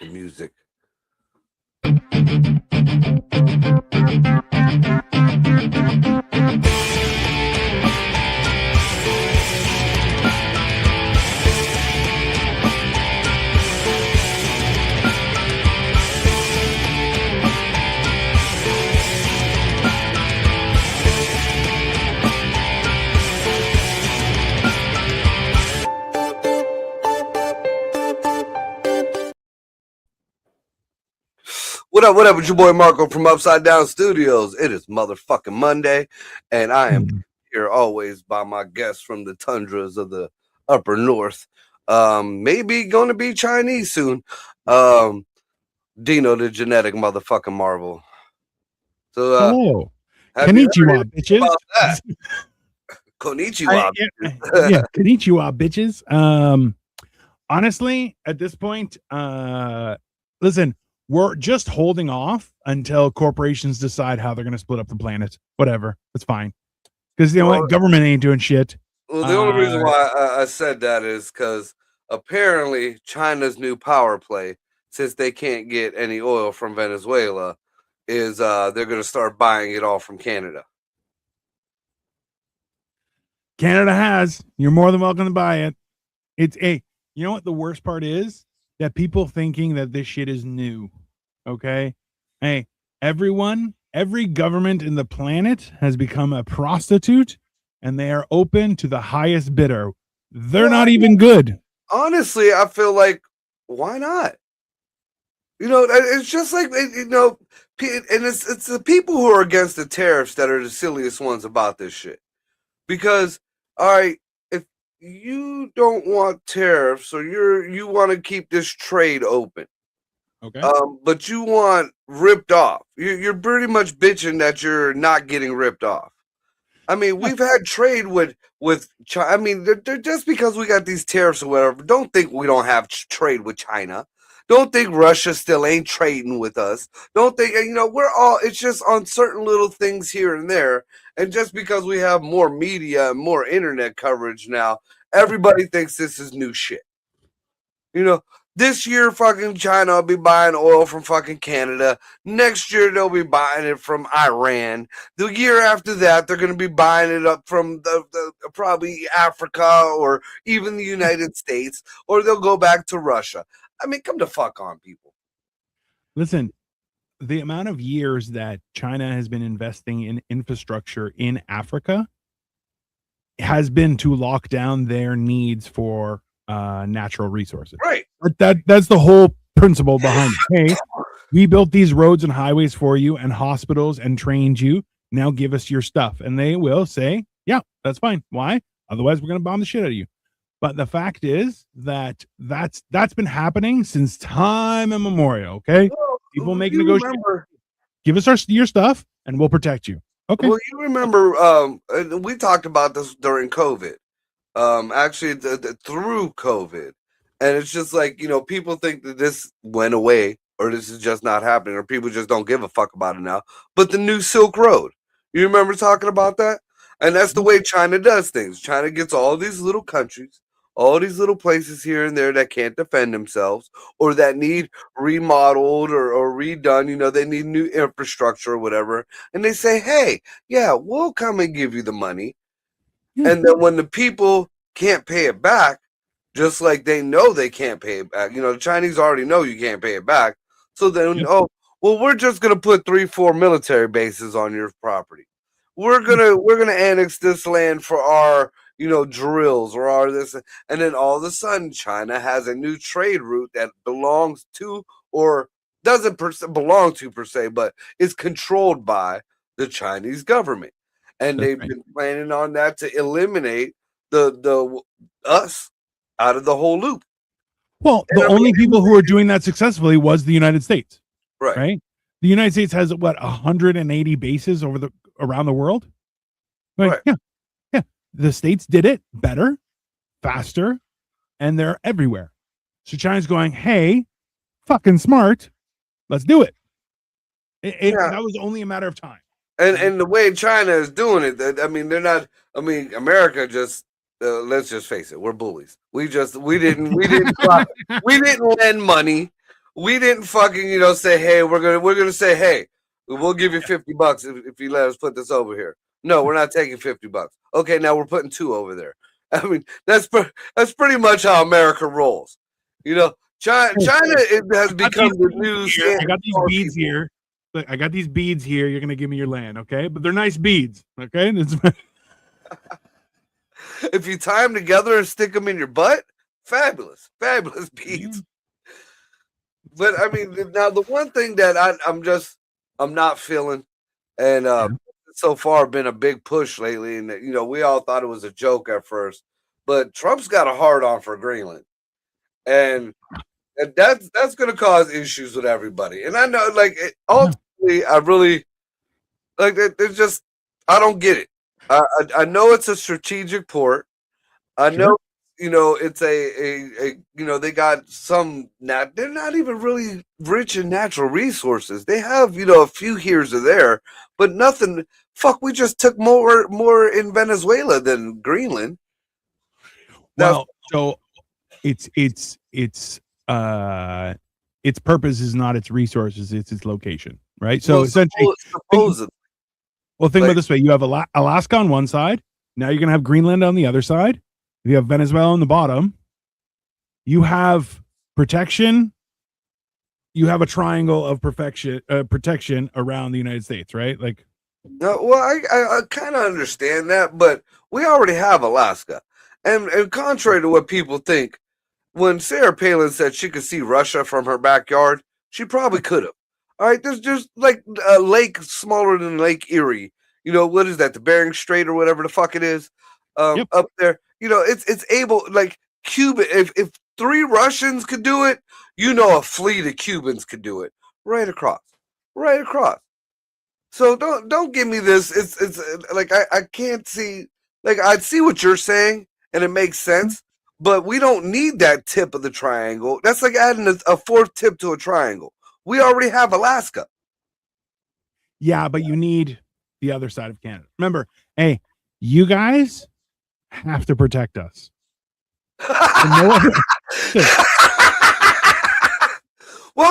The music. What up? What up? It's your boy Marco from Upside Down Studios. It is motherfucking Monday, and I am here always by my guests from the tundras of the upper north. Maybe going to be Chinese soon. Dino, the genetic motherfucking marvel. So, hello, have you heard konnichiwa, anything bitches. about that? Konnichiwa. Yeah, konnichiwa, bitches. Honestly, at this point, listen, we're just holding off until corporations decide how they're going to split up the planet. Whatever, it's fine, because you know what, government ain't doing shit. Well, the only reason why I said that is because apparently China's new power play, since they can't get any oil from Venezuela, is they're going to start buying it all from Canada. Canada has. You're more than welcome to buy it. It's a. You know what the worst part is? That people thinking that this shit is new. Okay, hey, everyone, every government in the planet has become a prostitute, and they are open to the highest bidder. They're not even good. Honestly, I feel like, why not? You know, it's just like, you know, and it's the people who are against the tariffs that are the silliest ones about this shit. Because, all right, if you don't want tariffs or you want to keep this trade open, okay, but you want ripped off, you're pretty much bitching that you're not getting ripped off. I mean, we've had trade with China. I mean, they're just because we got these tariffs or whatever, don't think we don't have trade with China. Don't think Russia still ain't trading with us. Don't think, you know, it's just on certain little things here and there. And just because we have more media and more internet coverage now, everybody thinks this is new shit. You know, this year, fucking China will be buying oil from fucking Canada. Next year, they'll be buying it from Iran. The year after that, they're going to be buying it up from the probably Africa or even the United States, or they'll go back to Russia. I mean, come to fuck on, people. Listen, the amount of years that China has been investing in infrastructure in Africa has been to lock down their needs for natural resources. Right. That's the whole principle behind it. Hey, we built these roads and highways for you and hospitals and trained you. Now give us your stuff. And they will say, yeah, that's fine. Why? Otherwise, we're going to bomb the shit out of you. But the fact is that's been happening since time immemorial. Okay, well, people make negotiations. Give us your stuff, and we'll protect you. Okay. Well, you remember we talked about this during COVID. Actually, through COVID, and it's just like, you know, people think that this went away or this is just not happening or people just don't give a fuck about it now. But the new Silk Road, you remember talking about that? And that's the way China does things. China gets all these little countries, all these little places here and there that can't defend themselves or that need remodeled or redone. You know, they need new infrastructure or whatever. And they say, hey, yeah, we'll come and give you the money. And then when the people can't pay it back, just like they know they can't pay it back, you know, the Chinese already know you can't pay it back. So then, oh, well, we're just gonna put 3-4 military bases on your property. We're gonna annex this land for our, you know, drills or our this, and then all of a sudden, China has a new trade route that belongs to or doesn't belong to per se, but is controlled by the Chinese government. And they've been planning on that to eliminate the us out of the whole loop. Well, the only people who are doing that successfully was the United States, right? The United States has what 180 bases around the world. Right. Yeah. The states did it better, faster, and they're everywhere. So China's going, hey, fucking smart, let's do it. That was only a matter of time. And the way China is doing it, I mean, they're not. I mean, America just let's just face it, we're bullies. We didn't lend money. we didn't fucking, say, hey, we're gonna say, hey, we'll give you $50 if you let us put this over here. No, we're not taking $50. Okay, now we're putting 2 over there. I mean, that's pretty much how America rolls. China it has become the new. I got these beads here. Look, I got these beads here. You're gonna give me your land, okay? But they're nice beads, okay? If you tie them together and stick them in your butt, fabulous beads. But I mean, now the one thing that I'm not feeling, and so far been a big push lately, and we all thought it was a joke at first, but Trump's got a hard on for Greenland, and that's going to cause issues with everybody. And I know, like, ultimately, I really like it. It's just I don't get it. I know it's a strategic port. I know, it's a they got some they're not even really rich in natural resources. They have, a few here's or there, but nothing. Fuck, we just took more in Venezuela than Greenland. Well, so its purpose is not its resources, it's its location, right? So essentially, supposedly. Well, think about this way: you have Alaska on one side. Now you're going to have Greenland on the other side. You have Venezuela on the bottom. You have protection. You have a triangle of protection around the United States, right? Like, well, I kind of understand that, but we already have Alaska, and contrary to what people think, when Sarah Palin said she could see Russia from her backyard, she probably could have. All right, there's like a lake smaller than Lake Erie. What is that? The Bering Strait or whatever the fuck it is, up there. It's able, like, Cuba. If 3 Russians could do it, a fleet of Cubans could do it right across. So don't give me this. It's like I can't see. Like, I see what you're saying, and it makes sense. But we don't need that tip of the triangle. That's like adding a 4th tip to a triangle. We already have Alaska. Yeah, but you need the other side of Canada. Remember, hey, you guys have to protect us. Well,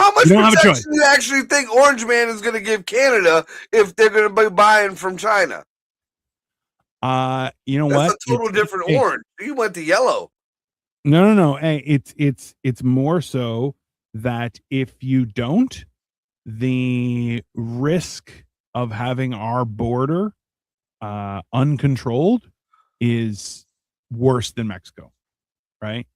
how much protection do you actually think Orange Man is going to give Canada if they're going to be buying from China? You know That's what? a total different orange. You went to yellow. No. Hey, it's more so that if you don't, the risk of having our border uncontrolled is worse than Mexico, right?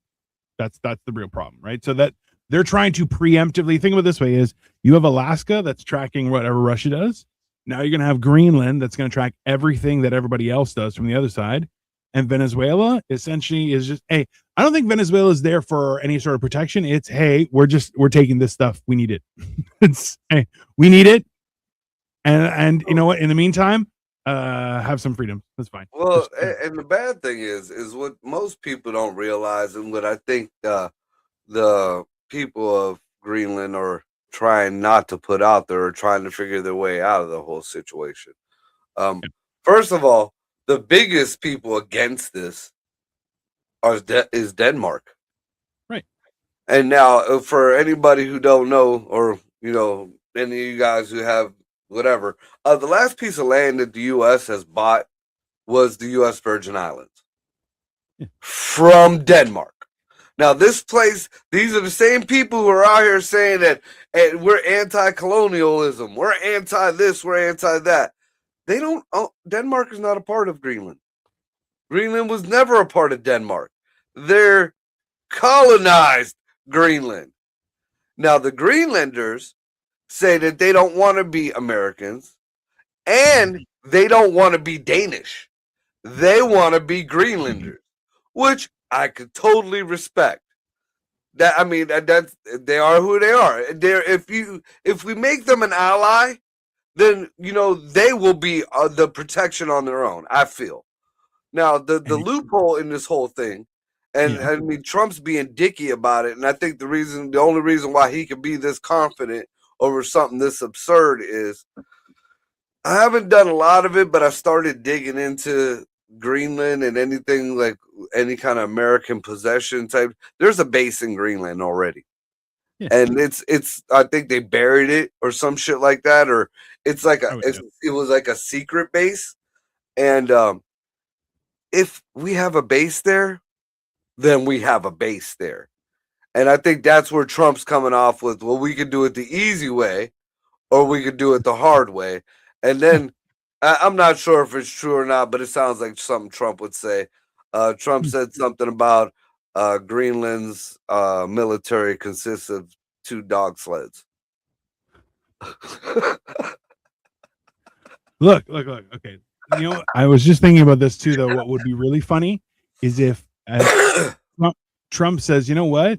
That's the real problem, right? So that they're trying to preemptively think of it this way: is you have Alaska that's tracking whatever Russia does. Now you're going to have Greenland that's going to track everything that everybody else does from the other side. And Venezuela essentially is just, hey, I don't think Venezuela is there for any sort of protection. It's, hey, we're taking this stuff. We need it. It's, hey, we need it. And you know what? In the meantime, have some freedom. That's fine. Well, and the bad thing is what most people don't realize, and what I think the people of Greenland are trying not to put out there, or trying to figure their way out of the whole situation. First of all, the biggest people against this is Denmark. Right. And now, for anybody who don't know, or, any of you guys who have whatever, the last piece of land that the U.S. has bought was the U.S. Virgin Islands from Denmark. Now, this place, these are the same people who are out here saying that we're anti-colonialism, we're anti-this, we're anti-that. They don't. Denmark is not a part of Greenland. Greenland was never a part of Denmark. They're colonized Greenland. Now, the Greenlanders say that they don't want to be Americans, and they don't want to be Danish. They want to be Greenlanders, which I could totally respect. That, I mean, that's, they are who they are. If we make them an ally, then they will be the protection on their own, I feel. Now, the loophole in this whole thing, and I mean, Trump's being dicky about it, and I think the only reason why he can be this confident over something this absurd is, I haven't done a lot of it, but I started digging into Greenland and anything like any kind of American possession type. There's a base in Greenland already. and it's I think they buried it or some shit like that, or it's like it was like a secret base, and if we have a base there, then we have a base there. And I think that's where Trump's coming off with, well, we could do it the easy way or we could do it the hard way. And then I'm not sure if it's true or not, but it sounds like something Trump would say. Trump said something about Greenland's military consists of 2 dog sleds. Look. Okay. You know, I was just thinking about this too, though. What would be really funny is if Trump says, you know what?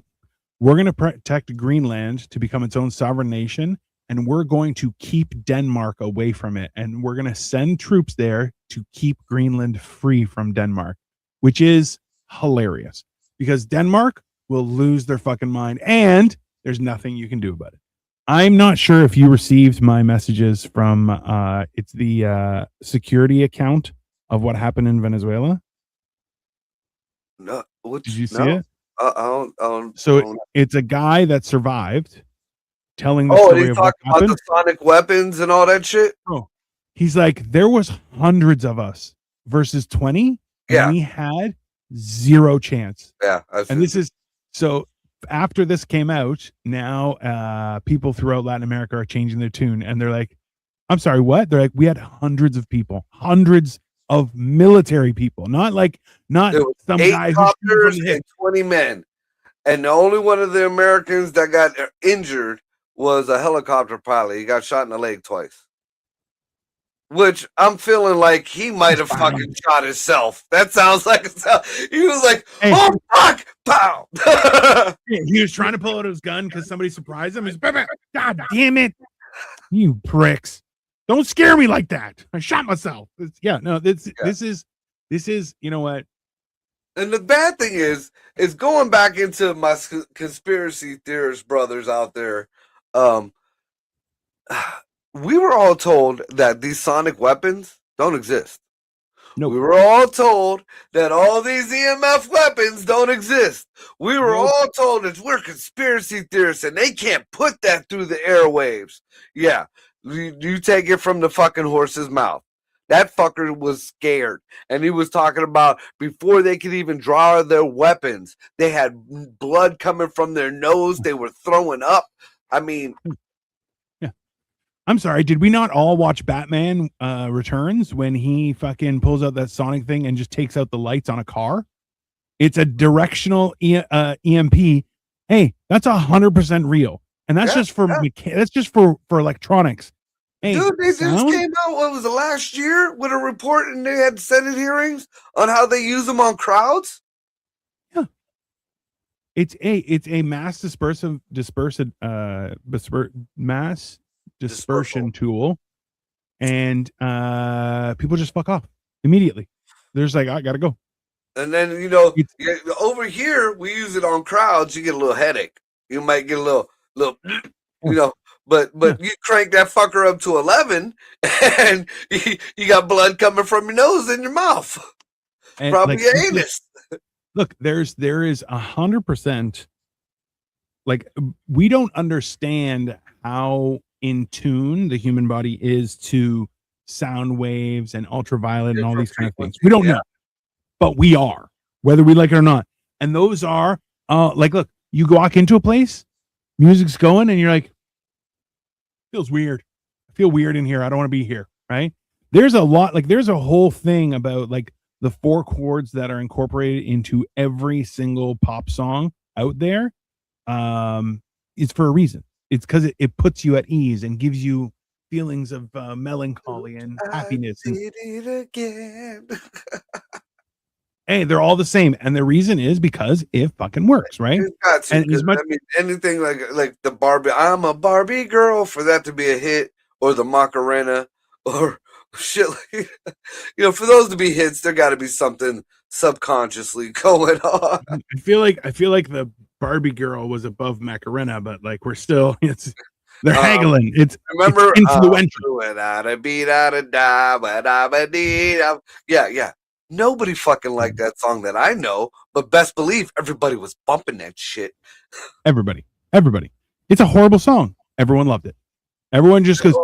We're going to protect Greenland to become its own sovereign nation, and we're going to keep Denmark away from it. And we're going to send troops there to keep Greenland free from Denmark, which is hilarious because Denmark will lose their fucking mind and there's nothing you can do about it. I'm not sure if you received my messages from it's the security account of what happened in Venezuela. No, did you see it? So it's a guy that survived telling the story of what happened. About the sonic weapons and all that shit. Oh, he's like, there was hundreds of us versus 20, and we had 0 chance. Yeah, and this is so. After this came out, now people throughout Latin America are changing their tune, and they're like, "I'm sorry, what?" They're like, "We had hundreds of people, hundreds of military people, not some guy who's and 20 men, and the only one of the Americans that got injured was a helicopter pilot. He got shot in the leg twice." Which I'm feeling like he might have fucking shot himself. That sounds like he was like, "Oh fuck, pow!" He was trying to pull out his gun because somebody surprised him. He's, God damn it, you pricks! Don't scare me like that. I shot myself. This is you know what? And the bad thing is going back into my conspiracy theorist brothers out there. We were all told that these sonic weapons don't exist. Nope. We were all told that all these EMF weapons don't exist. We were all told that we're conspiracy theorists and they can't put that through the airwaves. Yeah, you take it from the fucking horse's mouth. That fucker was scared. And he was talking about before they could even draw their weapons, they had blood coming from their nose. They were throwing up. I mean... I'm sorry, did we not all watch Batman Returns when he fucking pulls out that sonic thing and just takes out the lights on a car? It's a directional EMP. Hey, that's 100% real. And that's just for that's just for electronics. Hey, dude, they just came out, what was it, last year with a report, and they had Senate hearings on how they use them on crowds? Yeah. It's a mass dispersion tool, and people just fuck off immediately. They're just like, I gotta go. And then over here we use it on crowds. You get a little headache. You might get a little but you crank that fucker up to 11, and you got blood coming from your nose and your mouth, and probably your anus. Look, there is 100%. Like, we don't understand how in tune the human body is to sound waves and ultraviolet and all these kind of things. We don't know, but we are, whether we like it or not. And those are like, look, you walk into a place, music's going, and you're like, feels weird. I feel weird in here. I don't want to be here. Right? There's a lot, like, there's a whole thing about like the 4 chords that are incorporated into every single pop song out there. It's for a reason. It's because it puts you at ease and gives you feelings of melancholy and happiness. I did it again. Hey, they're all the same, and the reason is because it fucking works, right? And I mean, anything like the Barbie, I'm a Barbie girl, for that to be a hit, or the Macarena, or shit like, for those to be hits, there got to be something subconsciously going on. I feel like the Barbie girl was above Macarena, but like we're still they're haggling. It's influential. Yeah. Nobody fucking liked that song that I know, but best believe everybody was bumping that shit. Everybody. It's a horrible song. Everyone loved it. Everyone just goes.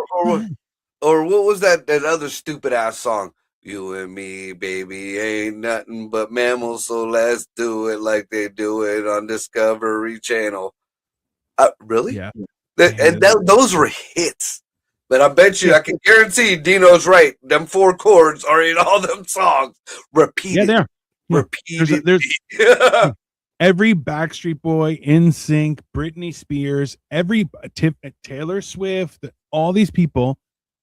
Or what was that other stupid ass song? You and me, baby, ain't nothing but mammals, so let's do it like they do it on Discovery Channel. Really? Yeah. Those were hits. But I bet you, I can guarantee Dino's right. Them 4 chords are in all them songs. Repeated. Yeah, there. Repeated. There's every Backstreet Boy, NSYNC, Britney Spears, every Taylor Swift, all these people,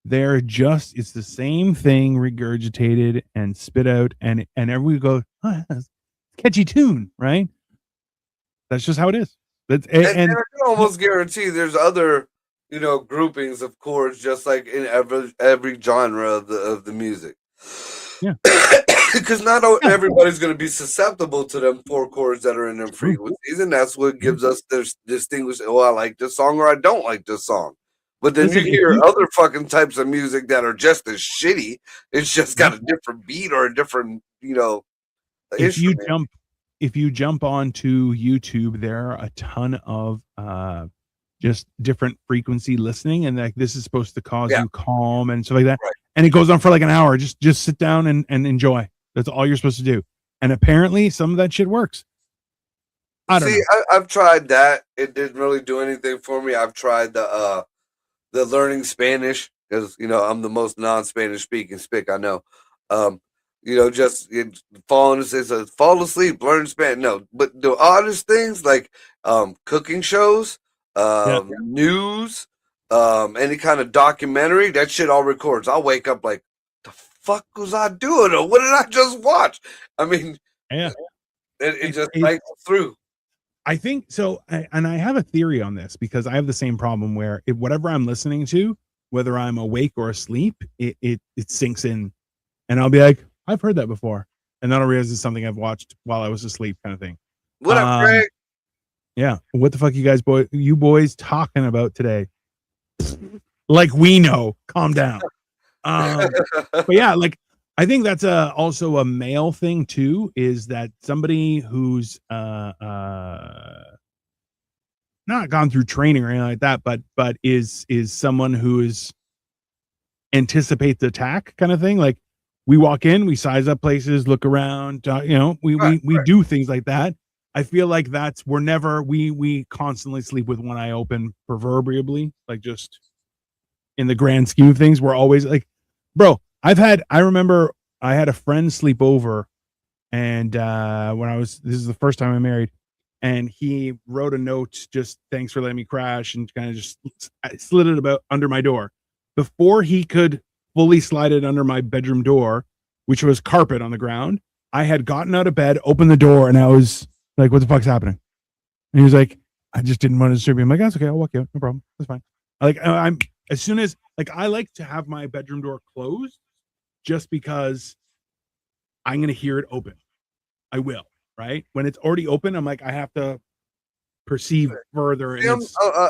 they're just, it's the same thing regurgitated and spit out, and everyone go, oh, catchy tune, right? That's just how it is. And I can almost guarantee there's other, groupings of chords just like in every genre of the music. Yeah. Because not everybody's going to be susceptible to them 4 chords that are in them frequencies, and that's what gives us this distinguish. Oh, I like this song, or I don't like this song. But then you hear other fucking types of music that are just as shitty. It's just got a different beat or a different, If you jump onto YouTube, there are a ton of just different frequency listening, and like this is supposed to cause you calm and stuff like that. Right. And it goes on for like an hour. Just sit down and enjoy. That's all you're supposed to do. And apparently some of that shit works. I don't know. I've tried that. It didn't really do anything for me. I've tried the learning Spanish because I'm the most non-Spanish speaking spick I know. Just fall asleep, learn Spanish. No, but the oddest things like cooking shows, news, any kind of documentary, that shit all records. I'll wake up like, the fuck was I doing? Or what did I just watch? I mean, it just cycles through. I think so. And I have a theory on this because I have the same problem where whatever I'm listening to, whether I'm awake or asleep, it sinks in, and I'll be like, I've heard that before, and then I'll realize it's something I've watched while I was asleep, kind of thing. What up, Greg? Yeah, what the fuck you boys talking about today? Like we know, calm down. But yeah, like I think that's also a male thing too. Is that somebody who's not gone through training or anything like that, but is someone who is anticipates the attack kind of thing. Like we walk in, we size up places, look around, we do things like that. I feel like we constantly sleep with one eye open, proverbially, like just in the grand scheme of things. We're always like, bro, I remember I had a friend sleep over, and this is the first time I married, and he wrote a note, just thanks for letting me crash, and kind of just slid it about under my door. Before he could fully slide it under my bedroom door, which was carpet on the ground, I had gotten out of bed, opened the door, and I was like, what the fuck's happening? And he was like, I just didn't want to disturb you. I'm like, that's okay, I'll walk you out, no problem, that's fine. I'm as soon as I like to have my bedroom door closed just because I'm going to hear it open. I will, right? When it's already open, I'm like, I have to perceive further. And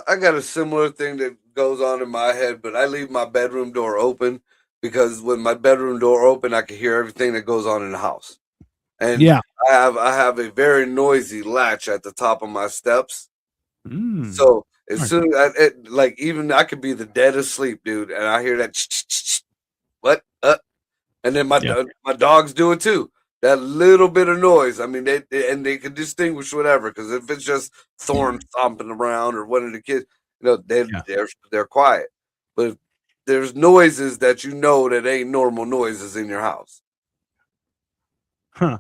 I got a similar thing that goes on in my head, but I leave my bedroom door open because when my bedroom door open, I can hear everything that goes on in the house. And I have a very noisy latch at the top of my steps. So as soon as even I could be the dead asleep, dude, and I hear that what? And then my dogs do it too. That little bit of noise. I mean, they can distinguish whatever, because if it's just Thorn stomping around or one of the kids, they're quiet. But if there's noises that that ain't normal noises in your house. Huh.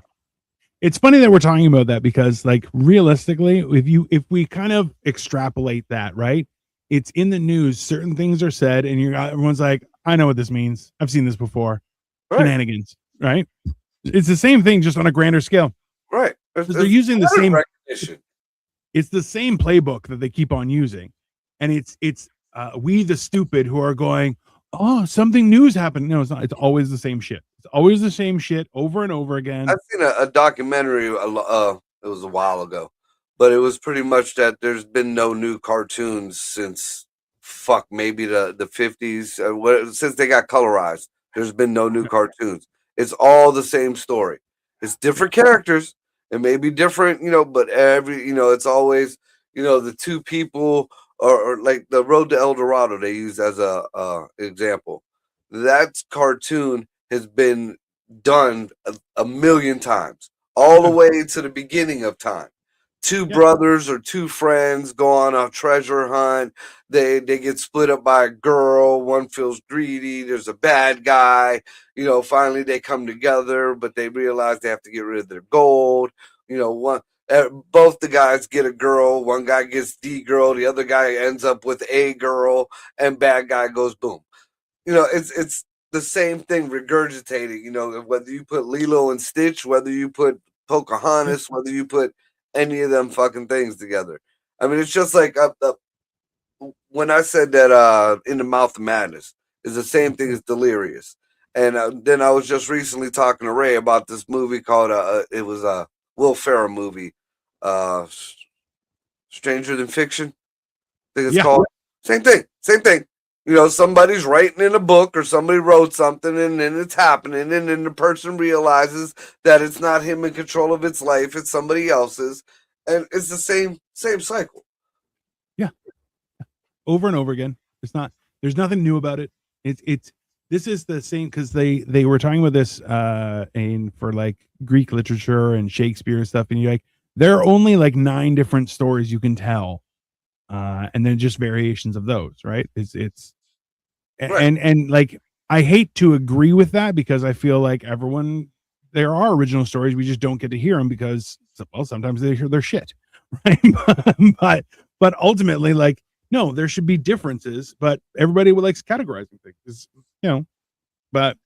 It's funny that we're talking about that because, like, realistically, if we kind of extrapolate that, right? It's in the news. Certain things are said, and everyone's like, I know what this means. I've seen this before. Right. Shenanigans, right? It's the same thing, just on a grander scale. Right. They're using the same recognition. It's the same playbook that they keep on using, and it's we the stupid who are going, oh, something new's happened. No, it's not. It's always the same shit. It's always the same shit over and over again. I've seen a documentary. It was a while ago, but it was pretty much that there's been no new cartoons since maybe the 50s. Since they got colorized, there's been no new cartoons. It's all the same story. It's different characters. It may be different, but it's always, the two people or like the Road to El Dorado they use as a example. That cartoon has been done a million times, all the way to the beginning of time. Two brothers or two friends go on a treasure hunt. They get split up by a girl. One feels greedy. There's a bad guy. Finally they come together, but they realize they have to get rid of their gold. One both the guys get a girl. One guy gets the girl. The other guy ends up with a girl, and bad guy goes boom. It's the same thing regurgitating. Whether you put Lilo and Stitch, whether you put Pocahontas, whether you put any of them fucking things together. I mean, it's just like when I said that In the Mouth of Madness is the same thing as Delirious. And then I was just recently talking to Ray about this movie called it was a Will Ferrell movie, uh, Stranger Than Fiction. I think it's called. Same thing. Somebody's writing in a book or somebody wrote something and then it's happening and then the person realizes that it's not him in control of its life, it's somebody else's, and it's the same cycle. Yeah. Over and over again. There's nothing new about it. This is the same because they were talking about this for like Greek literature and Shakespeare and stuff, and you're like, there are only like 9 different stories you can tell. And then just variations of those, right? It's right. And like I hate to agree with that because I feel like there are original stories, we just don't get to hear them because sometimes they hear their shit, right? but ultimately, like, no, there should be differences, but everybody likes categorizing things, but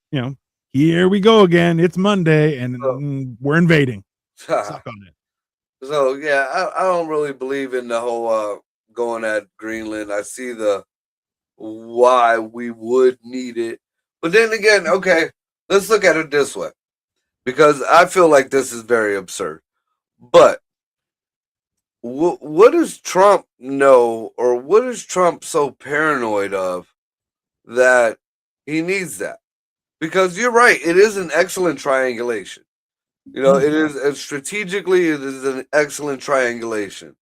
here we go again. It's Monday and we're invading. Suck on it. So yeah, I don't really believe in the whole going at Greenland. I see the why we would need it. But then again, okay, let's look at it this way. Because I feel like this is very absurd. But what does Trump know, or what is Trump so paranoid of that he needs that? Because you're right, it is an excellent triangulation. It is strategically, it is an excellent triangulation.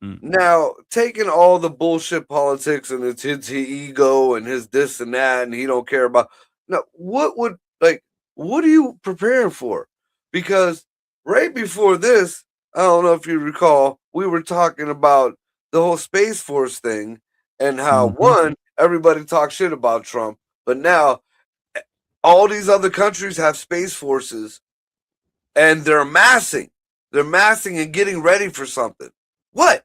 Now, taking all the bullshit politics and it's his ego and his this and that, and he don't care about. Now, what are you preparing for? Because right before this, I don't know if you recall, we were talking about the whole Space Force thing and how one, everybody talks shit about Trump, but now all these other countries have space forces and they're massing and getting ready for something. What?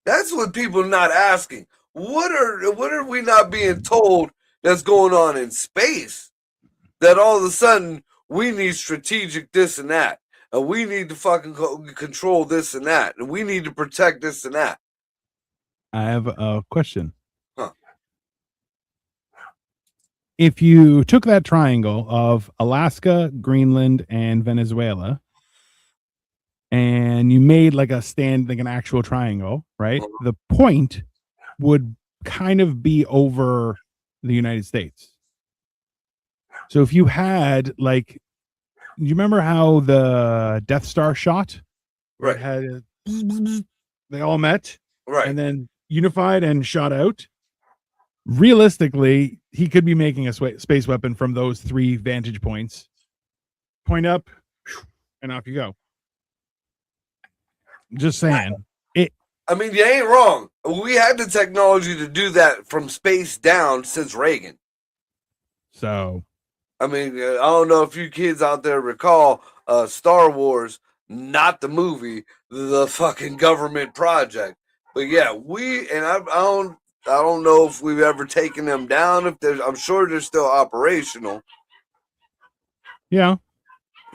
That's what people are not asking. What are we not being told that's going on in space? That all of a sudden we need strategic this and that, and we need to fucking control this and that, and we need to protect this and that. I have a question. If you took that triangle of Alaska, Greenland, and Venezuela, and you made like an actual triangle, right? The point would kind of be over the United States. So if you had like, do you remember how the Death Star shot? Right. They all met. Right. And then unified and shot out. Realistically, he could be making a space weapon from those 3 vantage points. Point up, and off you go. Just saying. I mean, you ain't wrong. We had the technology to do that from space down since Reagan. So, I mean, I don't know if you kids out there recall Star Wars, not the movie, the fucking government project. But yeah, I don't know if we've ever taken them down. I'm sure they're still operational. Yeah.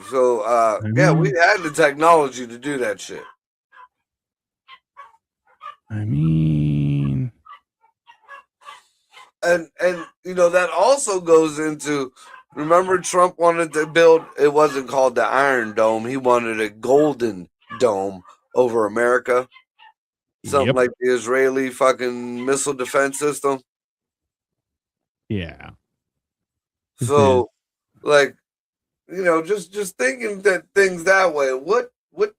So yeah, we had the technology to do that shit. I mean, and that also goes into, remember Trump wanted to build, it wasn't called the Iron Dome, he wanted a golden dome over America. Something like the Israeli fucking missile defense system. Yeah. So like, just thinking that things that way, what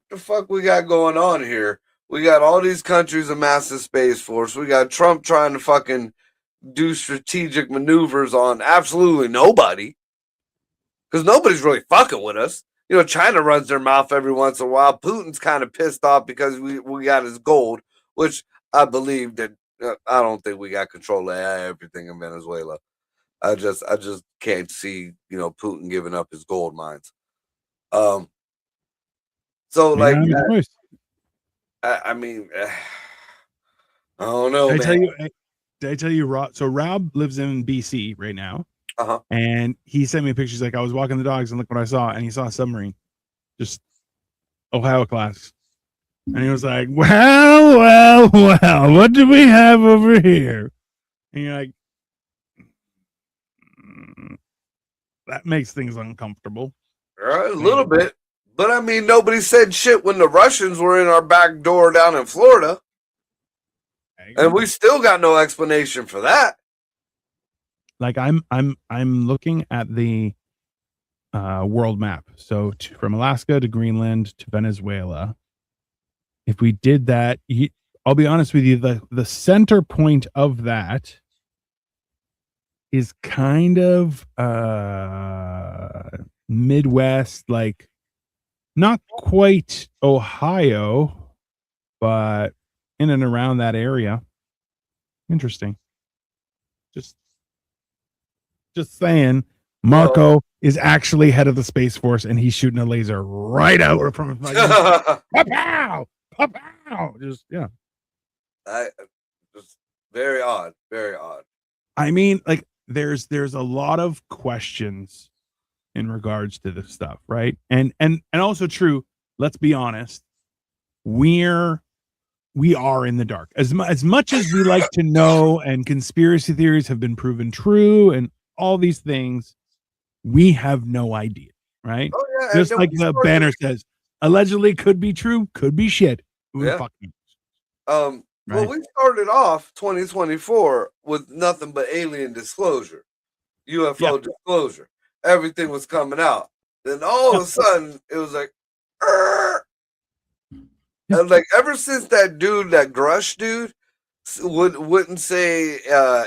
the fuck we got going on here We got all these countries amassing space force. We got Trump trying to fucking do strategic maneuvers on absolutely nobody, because nobody's really fucking with us. You know, China runs their mouth every once in a while. Putin's kind of pissed off because we got his gold, which I believe that I don't think we got control of everything in Venezuela. I just can't see, you know, Putin giving up his gold mines. So like, I mean, I don't know. Did I tell you, Rob? So Rob lives in BC right now, and he sent me pictures. Like, I was walking the dogs, and look what I saw, and he saw a submarine, just Ohio class, and he was like, "Well, what do we have over here?" And you're like, that makes things uncomfortable. A little bit. But I mean, nobody said shit when the Russians were in our back door down in Florida. And we still got no explanation for that. Like, I'm looking at the world map. So from Alaska to Greenland to Venezuela. If we did that, I'll be honest with you, the center point of that is kind of Midwest, like not quite Ohio, but in and around that area. Interesting. Just saying, Marco is actually head of the Space Force, and he's shooting a laser right out from him. Like, pow, pow. Just very odd, very odd. I mean, like, there's a lot of questions in regards to this stuff, right? And also true. Let's be honest. We are in the dark. As much as we like to know, and conspiracy theories have been proven true, and all these things, we have no idea, right? Oh, yeah, just like the banner says, allegedly could be true, could be shit. Yeah. Well, we started off 2024 with nothing but alien disclosure, UFO disclosure. Everything was coming out. Then all of a sudden, it was like, and like ever since that dude, that Grush dude, wouldn't say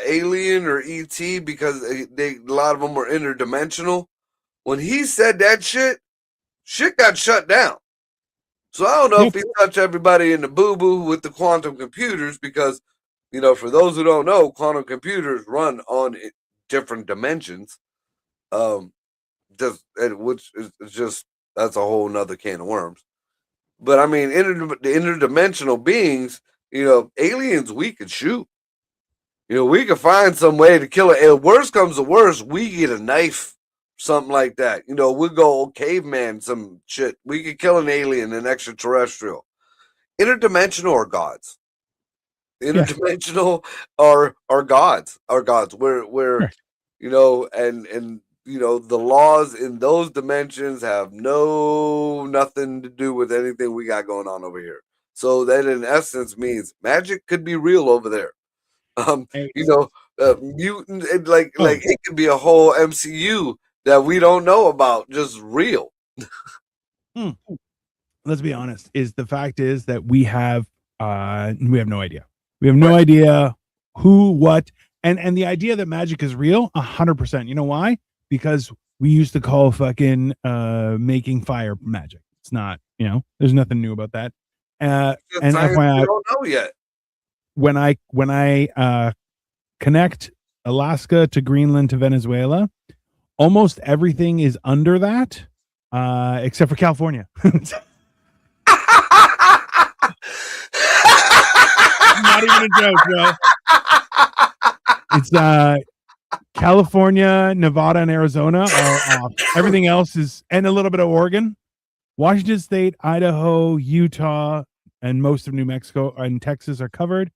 alien or ET because a lot of them were interdimensional. When he said that shit got shut down. So I don't know if he touched everybody in the boo-boo with the quantum computers, because, you know, for those who don't know, quantum computers run on different dimensions. Which is just, that's a whole nother can of worms. But I mean, the interdimensional beings, you know, aliens, we could shoot. You know, we could find some way to kill it. And worst comes to worst, we get a knife, something like that. You know, we go caveman, some shit. We could kill an alien, an extraterrestrial. Interdimensional are gods. Interdimensional are gods. We're you know, and you know, the laws in those dimensions have nothing to do with anything we got going on over here. So that in essence means magic could be real over there. You know, mutant, like it could be a whole MCU that we don't know about, just real. Let's be honest. The fact is that we have no idea. We have no idea who, what, and the idea that magic is real, 100%. You know why? Because we used to call fucking making fire magic. It's not, you know, there's nothing new about that. And FYI, we don't know yet. When I connect Alaska to Greenland to Venezuela, almost everything is under that, except for California. Not even a joke, bro. It's California, Nevada, and Arizona are off. Everything else is, and a little bit of Oregon, Washington State, Idaho, Utah, and most of New Mexico and Texas are covered.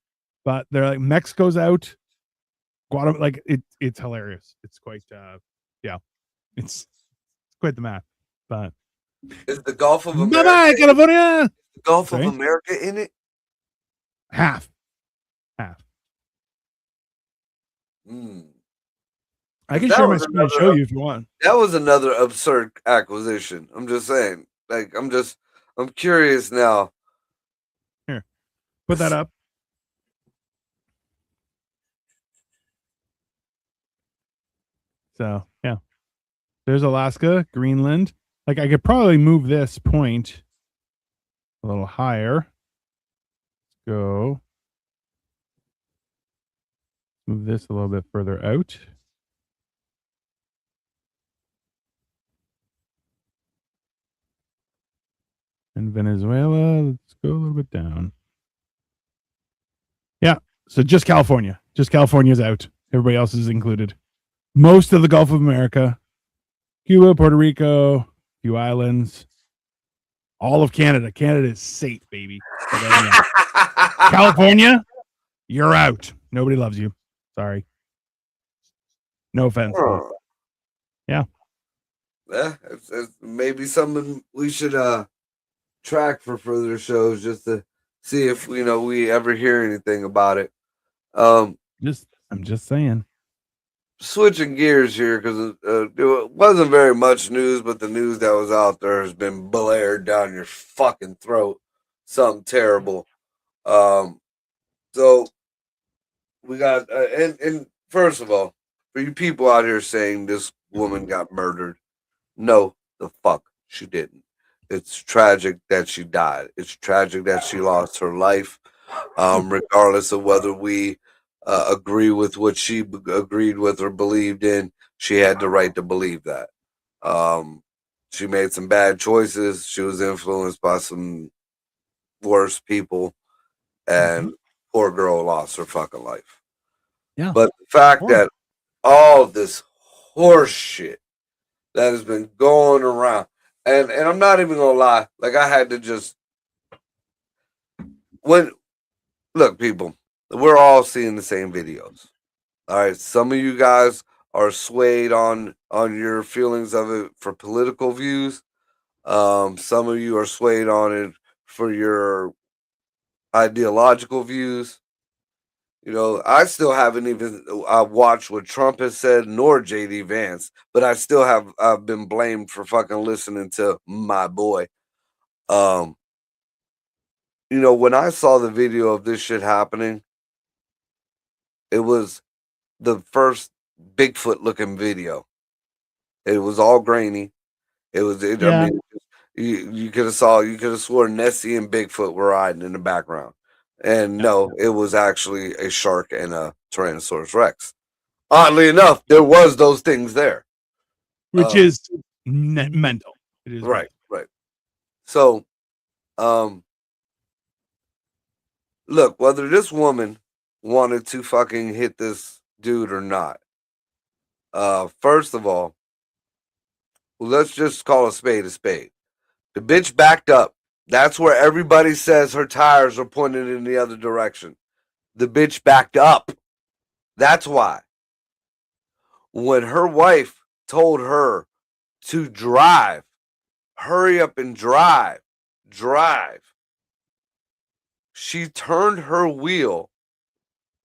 But they're like, Mexico's out. Guatemala, like it's hilarious. It's quite it's quite the map. But is the Gulf of America? Bye-bye, California. The Gulf of America in it? Half. I can share my screen and show you if you want. That was another absurd acquisition. I'm just saying. Like, I'm curious now. Here, Put that up. So yeah, there's Alaska, Greenland. Like I could probably move this point a little higher. Let's go. Move this a little bit further out. And Venezuela, let's go a little bit down. Yeah, so just California. Just California's out. Everybody else is included. Most of the Gulf of America, Cuba, Puerto Rico, a few islands, all of Canada. Canada is safe, baby. California, you're out. Nobody loves you. Sorry. No offense. But yeah. Yeah, it's maybe something we should track for further shows just to see if we ever hear anything about it. I'm just saying. Switching gears here because it wasn't very much news, but the news that was out there has been blared down your fucking throat. Something terrible. So we got and first of all, for you people out here saying this woman got murdered, no, the fuck she didn't. It's tragic that she died. It's tragic that she lost her life. Regardless of whether we agree with what she agreed with or believed in, she had the right to believe that. She made some bad choices. She was influenced by some worse people, and poor girl lost her fucking life. Yeah. But the fact that all this horse shit that has been going around, and I'm not even gonna lie, like I had to just look, people, we're all seeing the same videos. All right, some of you guys are swayed on your feelings of it for political views. Some of you are swayed on it for your ideological views. I still haven't even watched what Trump has said, nor JD Vance, but I still have I've been blamed for fucking listening to my boy. When I saw the video of this shit happening, it was the first Bigfoot looking video. It was all grainy. I mean, you could have sworn Nessie and Bigfoot were riding in the background. And no, it was actually a shark and a Tyrannosaurus Rex. Oddly enough, there was those things there. Which is mental. It is right. So, look, whether this woman wanted to fucking hit this dude or not, first of all, let's just call a spade a spade. The bitch backed up. That's where everybody says her tires are pointed in the other direction. The bitch backed up. That's why. When her wife told her to drive, hurry up and drive, she turned her wheel,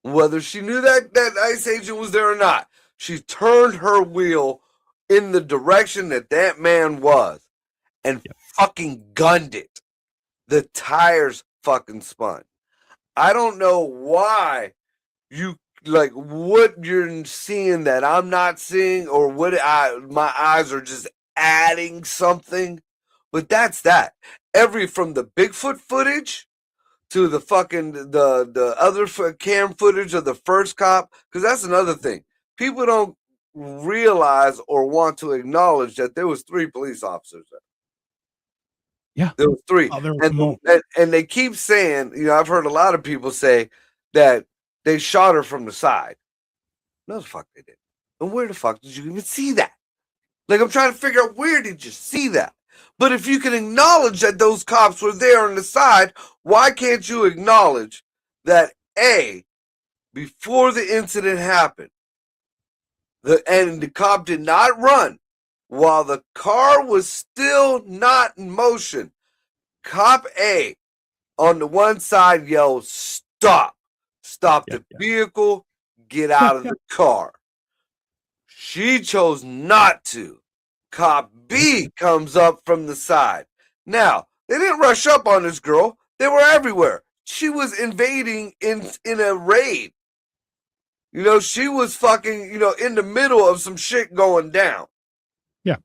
whether she knew that ICE agent was there or not. She turned her wheel in the direction that man was and fucking gunned it. The tires fucking spun. I don't know why you what you're seeing that I'm not seeing, or my eyes are just adding something. But that's that. From the Bigfoot footage to the fucking the other cam footage of the first cop, because that's another thing. People don't realize or want to acknowledge that there was 3 police officers there. Yeah, there was 3, and they keep saying, I've heard a lot of people say that they shot her from the side. No, the fuck they didn't. And where the fuck did you even see that? Like, I'm trying to figure out, where did you see that? But if you can acknowledge that those cops were there on the side, why can't you acknowledge that before the incident happened, the cop did not run while the car was still not in motion? Cop A on the one side yelled, "Stop! Stop the vehicle! Get out of the car!" She chose not to. Cop B comes up from the side. Now, they didn't rush up on this girl. They were everywhere. she was invading in a raid. You know, she was fucking, you know, in the middle of some shit going down. Yeah.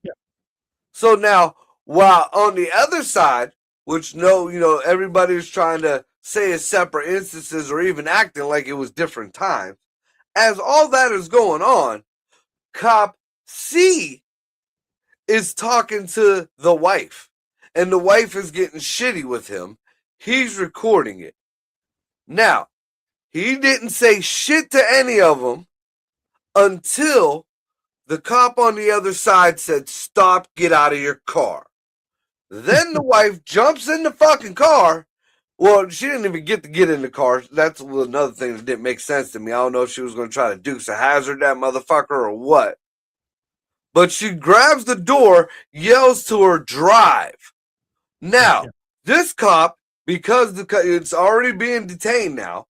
So now, while on the other side, which no, you know, everybody's trying to say it's separate instances or even acting like it was different times. As all that is going on, cop C is talking to the wife, and the wife is getting shitty with him. He's recording it. Now, he didn't say shit to any of them until the cop on the other side said, "Stop, get out of your car." Then the wife jumps in the fucking car. Well, she didn't even get in the car. That's another thing that didn't make sense to me. I don't know if she was going to try to Dukes of Hazzard that motherfucker or what. But she grabs the door, yells to her, "Drive." Now, this cop, because it's already being detained now,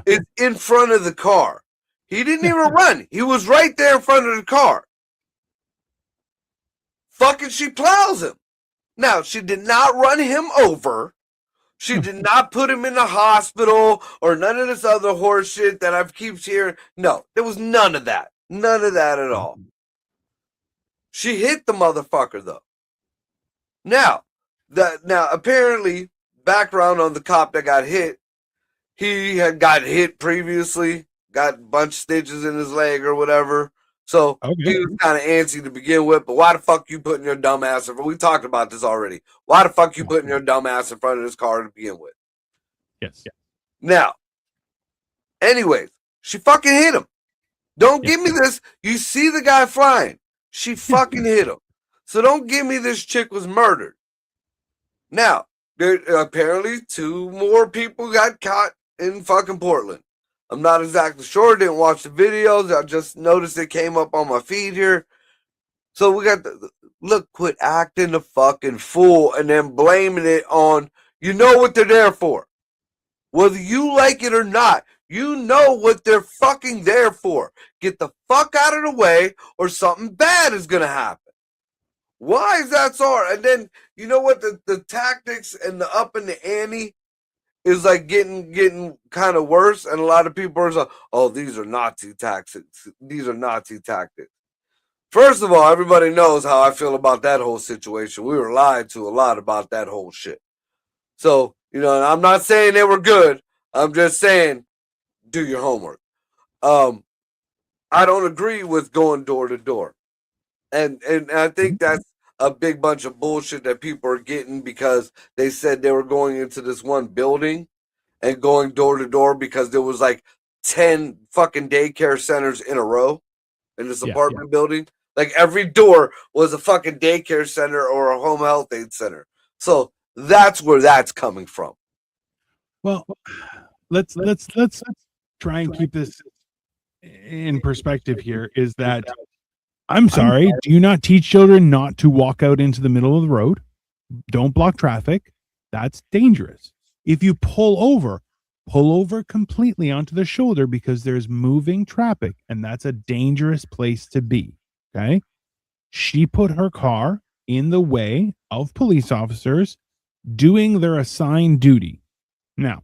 is in front of the car. He didn't even run. He was right there in front of the car. Fucking she plows him. Now, she did not run him over. She did not put him in the hospital or none of this other horse shit that I've keeps hearing. No, there was none of that. None of that at all. She hit the motherfucker though. Now, apparently, background on the cop that got hit, he had got hit previously, got a bunch of stitches in his leg or whatever. So he was kind of antsy to begin with, but why the fuck you putting your dumb ass in front? We talked about this already. Why the fuck you putting your dumb ass in front of this car to begin with? Yes. Now, anyways, she fucking hit him. Don't give me this. You see the guy flying. She fucking hit him. So don't give me this chick was murdered. Now, there apparently 2 more people got caught in fucking Portland. I'm not exactly sure. Didn't watch the videos. I just noticed it came up on my feed here. So we got look, quit acting the fucking fool and then blaming it on, you know what they're there for. Whether you like it or not, you know what they're fucking there for. Get the fuck out of the way or something bad is going to happen. Why is that so hard? And then, you know what, the tactics and the up in the ante is like getting kind of worse, and a lot of people are like, "Oh, these are Nazi tactics. These are Nazi tactics." First of all, everybody knows how I feel about that whole situation. We were lied to a lot about that whole shit. So, you know, I'm not saying they were good. I'm just saying, do your homework. I don't agree with going door to door, and I think that's a big bunch of bullshit that people are getting because they said they were going into this one building and going door to door because there was like 10 fucking daycare centers in a row in this apartment building. Like every door was a fucking daycare center or a home health aid center. So that's where that's coming from. Well, let's try and keep this in perspective here. Is that I'm sorry, do you not teach children not to walk out into the middle of the road? Don't block traffic. That's dangerous. If you pull over completely onto the shoulder because there's moving traffic, and that's a dangerous place to be. Okay. She put her car in the way of police officers doing their assigned duty. Now,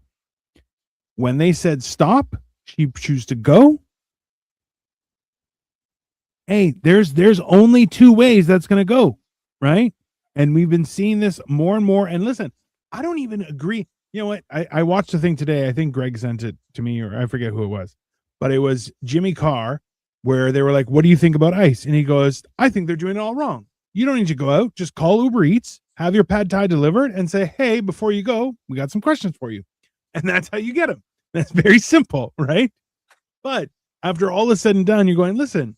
when they said stop, she chose to go. Hey, there's only 2 ways that's going to go, right? And we've been seeing this more and more. And listen, I don't even agree. You know what? I watched the thing today. I think Greg sent it to me, or I forget who it was, but it was Jimmy Carr, where they were like, "What do you think about ICE?" And he goes, "I think they're doing it all wrong. You don't need to go out. Just call Uber Eats, have your pad thai delivered, and say, hey, before you go, we got some questions for you." And that's how you get them. That's very simple, right? But after all is said and done, you're going, listen,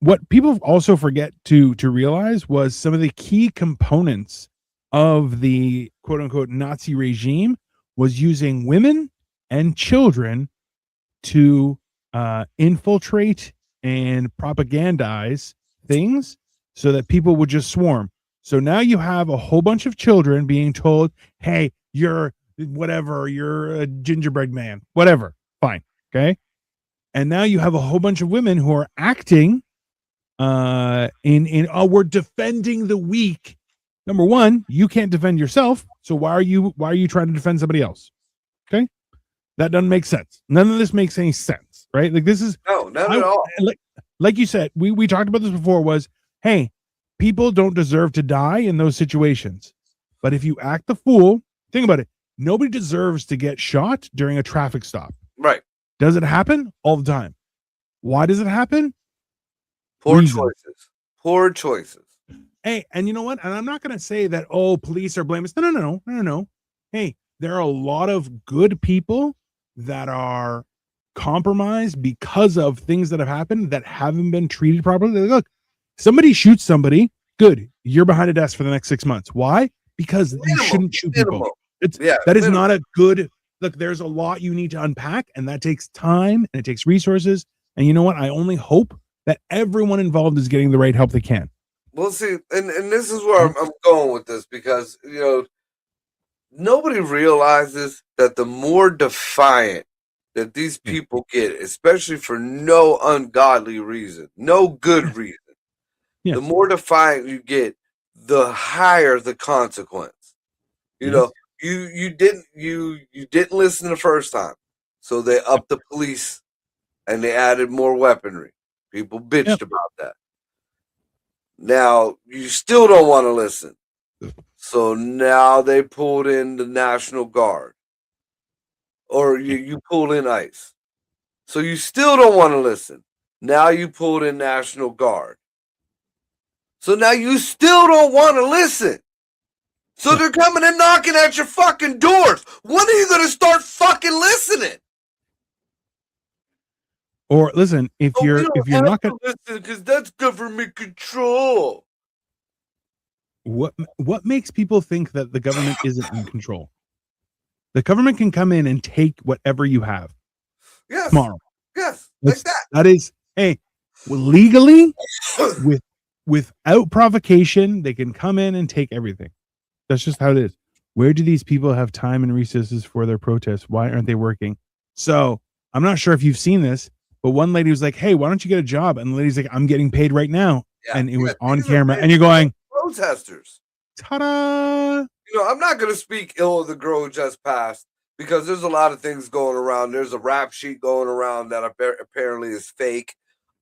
what people also forget to realize was some of the key components of the quote unquote Nazi regime was using women and children to infiltrate and propagandize things so that people would just swarm. So now you have a whole bunch of children being told, hey, you're whatever, you're a gingerbread man, whatever, fine, okay? And now you have a whole bunch of women who are acting in we're defending the weak Number one, you can't defend yourself, so why are you trying to defend somebody else? Okay, that doesn't make sense. None of this makes any sense, right? Like this is no, not at all. Like you said, we talked about this before. Was hey, people don't deserve to die in those situations, but if you act the fool, think about it. Nobody deserves to get shot during a traffic stop. Right? Does it happen all the time? Why does it happen? Poor choices. Poor choices. Hey, and you know what? And I'm not going to say that, police are blameless. No. Hey, there are a lot of good people that are compromised because of things that have happened that haven't been treated properly. Look, somebody shoots somebody, good. You're behind a desk for the next 6 months. Why? Because you shouldn't shoot people. That is not a good look. There's a lot you need to unpack, and that takes time and it takes resources. And you know what? I only hope that everyone involved is getting the right help they can. Well, see, and this is where I'm going with this, because, nobody realizes that the more defiant that these people get, especially for no ungodly reason, no good reason, the more defiant you get, the higher the consequence. You know, you didn't listen the first time, so they upped the police and they added more weaponry. People bitched about that. Now you still don't want to listen, so now they pulled in the National Guard, or you pulled in ICE. So you still don't want to listen. Now you pulled in National Guard. So now you still don't want to listen. So they're coming and knocking at your fucking doors. When are you going to start fucking listening? Or listen, if you're not going to listen, because that's government control. What makes people think that the government isn't in control? The government can come in and take whatever you have. Yes. Tomorrow. Yes. Like that. That is, hey, legally, without provocation, they can come in and take everything. That's just how it is. Where do these people have time and resources for their protests? Why aren't they working? So I'm not sure if you've seen this, but one lady was like, hey, why don't you get a job? And the lady's like, I'm getting paid right now. Yeah, and it was on camera. And you're going, protesters. Ta-da! I'm not going to speak ill of the girl who just passed, because there's a lot of things going around. There's a rap sheet going around that apparently is fake.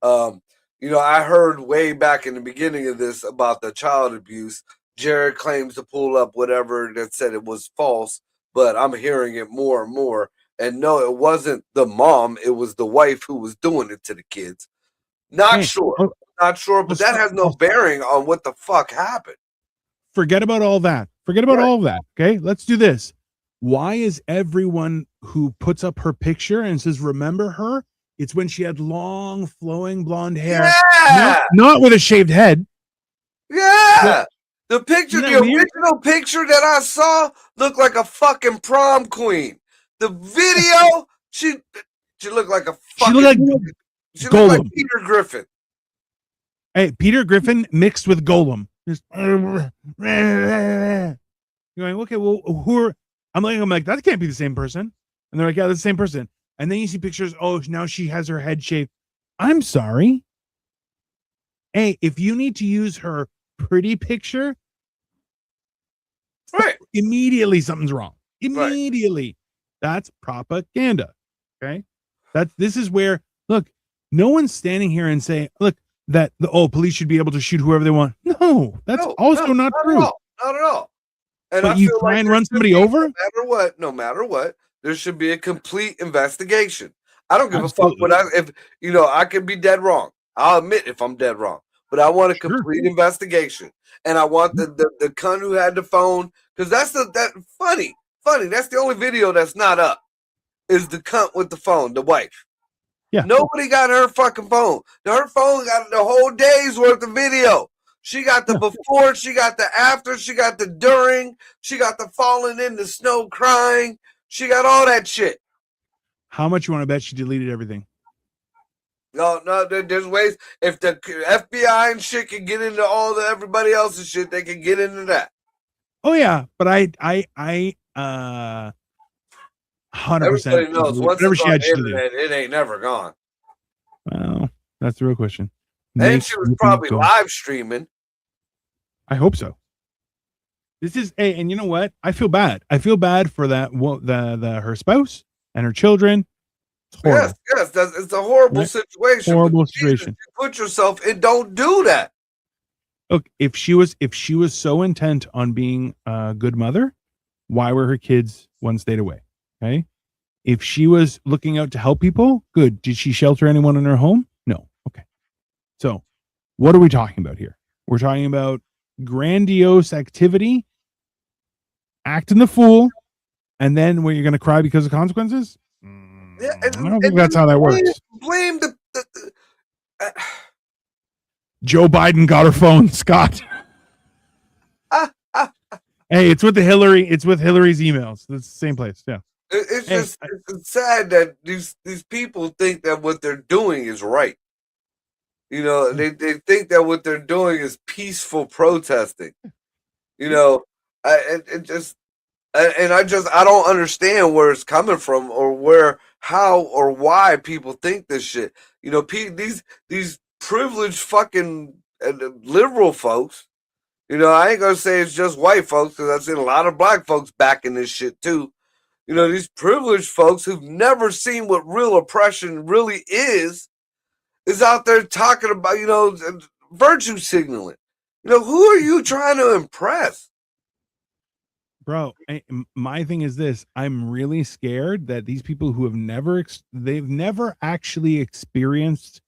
I heard way back in the beginning of this about the child abuse. Jared claims to pull up whatever that said it was false, but I'm hearing it more and more. And no, it wasn't the mom. It was the wife who was doing it to the kids. Not sure, but that has no bearing on what the fuck happened. Forget about all that. All of that. Okay, let's do this. Why is everyone who puts up her picture and says, remember her? It's when she had long, flowing blonde hair. Yeah. Not with a shaved head. Yeah. The original picture that I saw looked like a fucking prom queen. The video, she looked like a fucking... She looked like Peter Griffin. Hey, Peter Griffin mixed with Golem. Just, you're going, okay, well, who are... I'm like, that can't be the same person. And they're like, yeah, that's the same person. And then you see pictures, now she has her head shaved. I'm sorry. Hey, if you need to use her pretty picture, right, immediately something's wrong. Immediately. Right. That's propaganda. Okay? This is where, look, no one's standing here and saying, look, that the police should be able to shoot whoever they want. No, that's not true. Not at all. And but you try and run somebody over? No matter what, there should be a complete investigation. I don't give a fuck I could be dead wrong. I'll admit if I'm dead wrong. But I want a complete investigation. And I want the cunt who had the phone, because that's funny. That's the only video that's not up. Is the cunt with the phone, the wife. Yeah. Nobody got her fucking phone. Her phone got the whole day's worth of video. She got the before, she got the after, she got the during, she got the falling in the snow crying. She got all that shit. How much you want to bet she deleted everything? No, there's ways. If the FBI and shit can get into all the everybody else's shit, they can get into that. Oh yeah, but I 100%. Everybody knows once it's on the internet, it ain't never gone. Well, that's the real question. And she was probably live streaming. I hope so. This is and you know what? I feel bad. I feel bad for that the her spouse and her children. It's horrible. Yes, it's a horrible situation. Horrible situation. Jesus, you put yourself in. Don't do that. Look, if she was so intent on being a good mother, why were her kids one state away? Okay. If she was looking out to help people, good. Did she shelter anyone in her home? No. Okay. So what are we talking about here? We're talking about grandiose activity, acting the fool, and then when you're going to cry because of consequences? Yeah, I don't think that's how that works. Blame the Joe Biden got her phone, Scott. Hey, it's with Hillary. It's with Hillary's emails. It's the same place. Yeah. It's sad that these people think that what they're doing is right. You know, they think that what they're doing is peaceful protesting. You know, I don't understand where it's coming from or how or why people think this shit. You know, these privileged fucking liberal folks. You know, I ain't gonna say it's just white folks because I've seen a lot of black folks backing this shit too. You know, these privileged folks who've never seen what real oppression really is out there talking about, you know, virtue signaling. You know, who are you trying to impress? Bro, my thing is this. I'm really scared that these people who have they've never actually experienced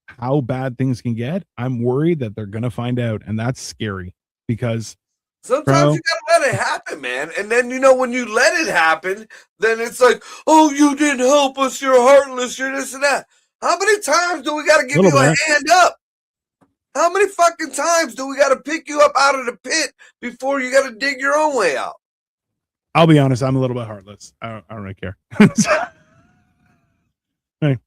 how bad things can get. I'm worried that they're going to find out. And that's scary because sometimes you gotta let it happen, man. And then, you know, when you let it happen, then it's like, oh, you didn't help us. You're heartless. You're this and that. How many times do we got to give you a hand up? How many fucking times do we got to pick you up out of the pit before you got to dig your own way out? I'll be honest. I'm a little bit heartless. I don't really care. I'll give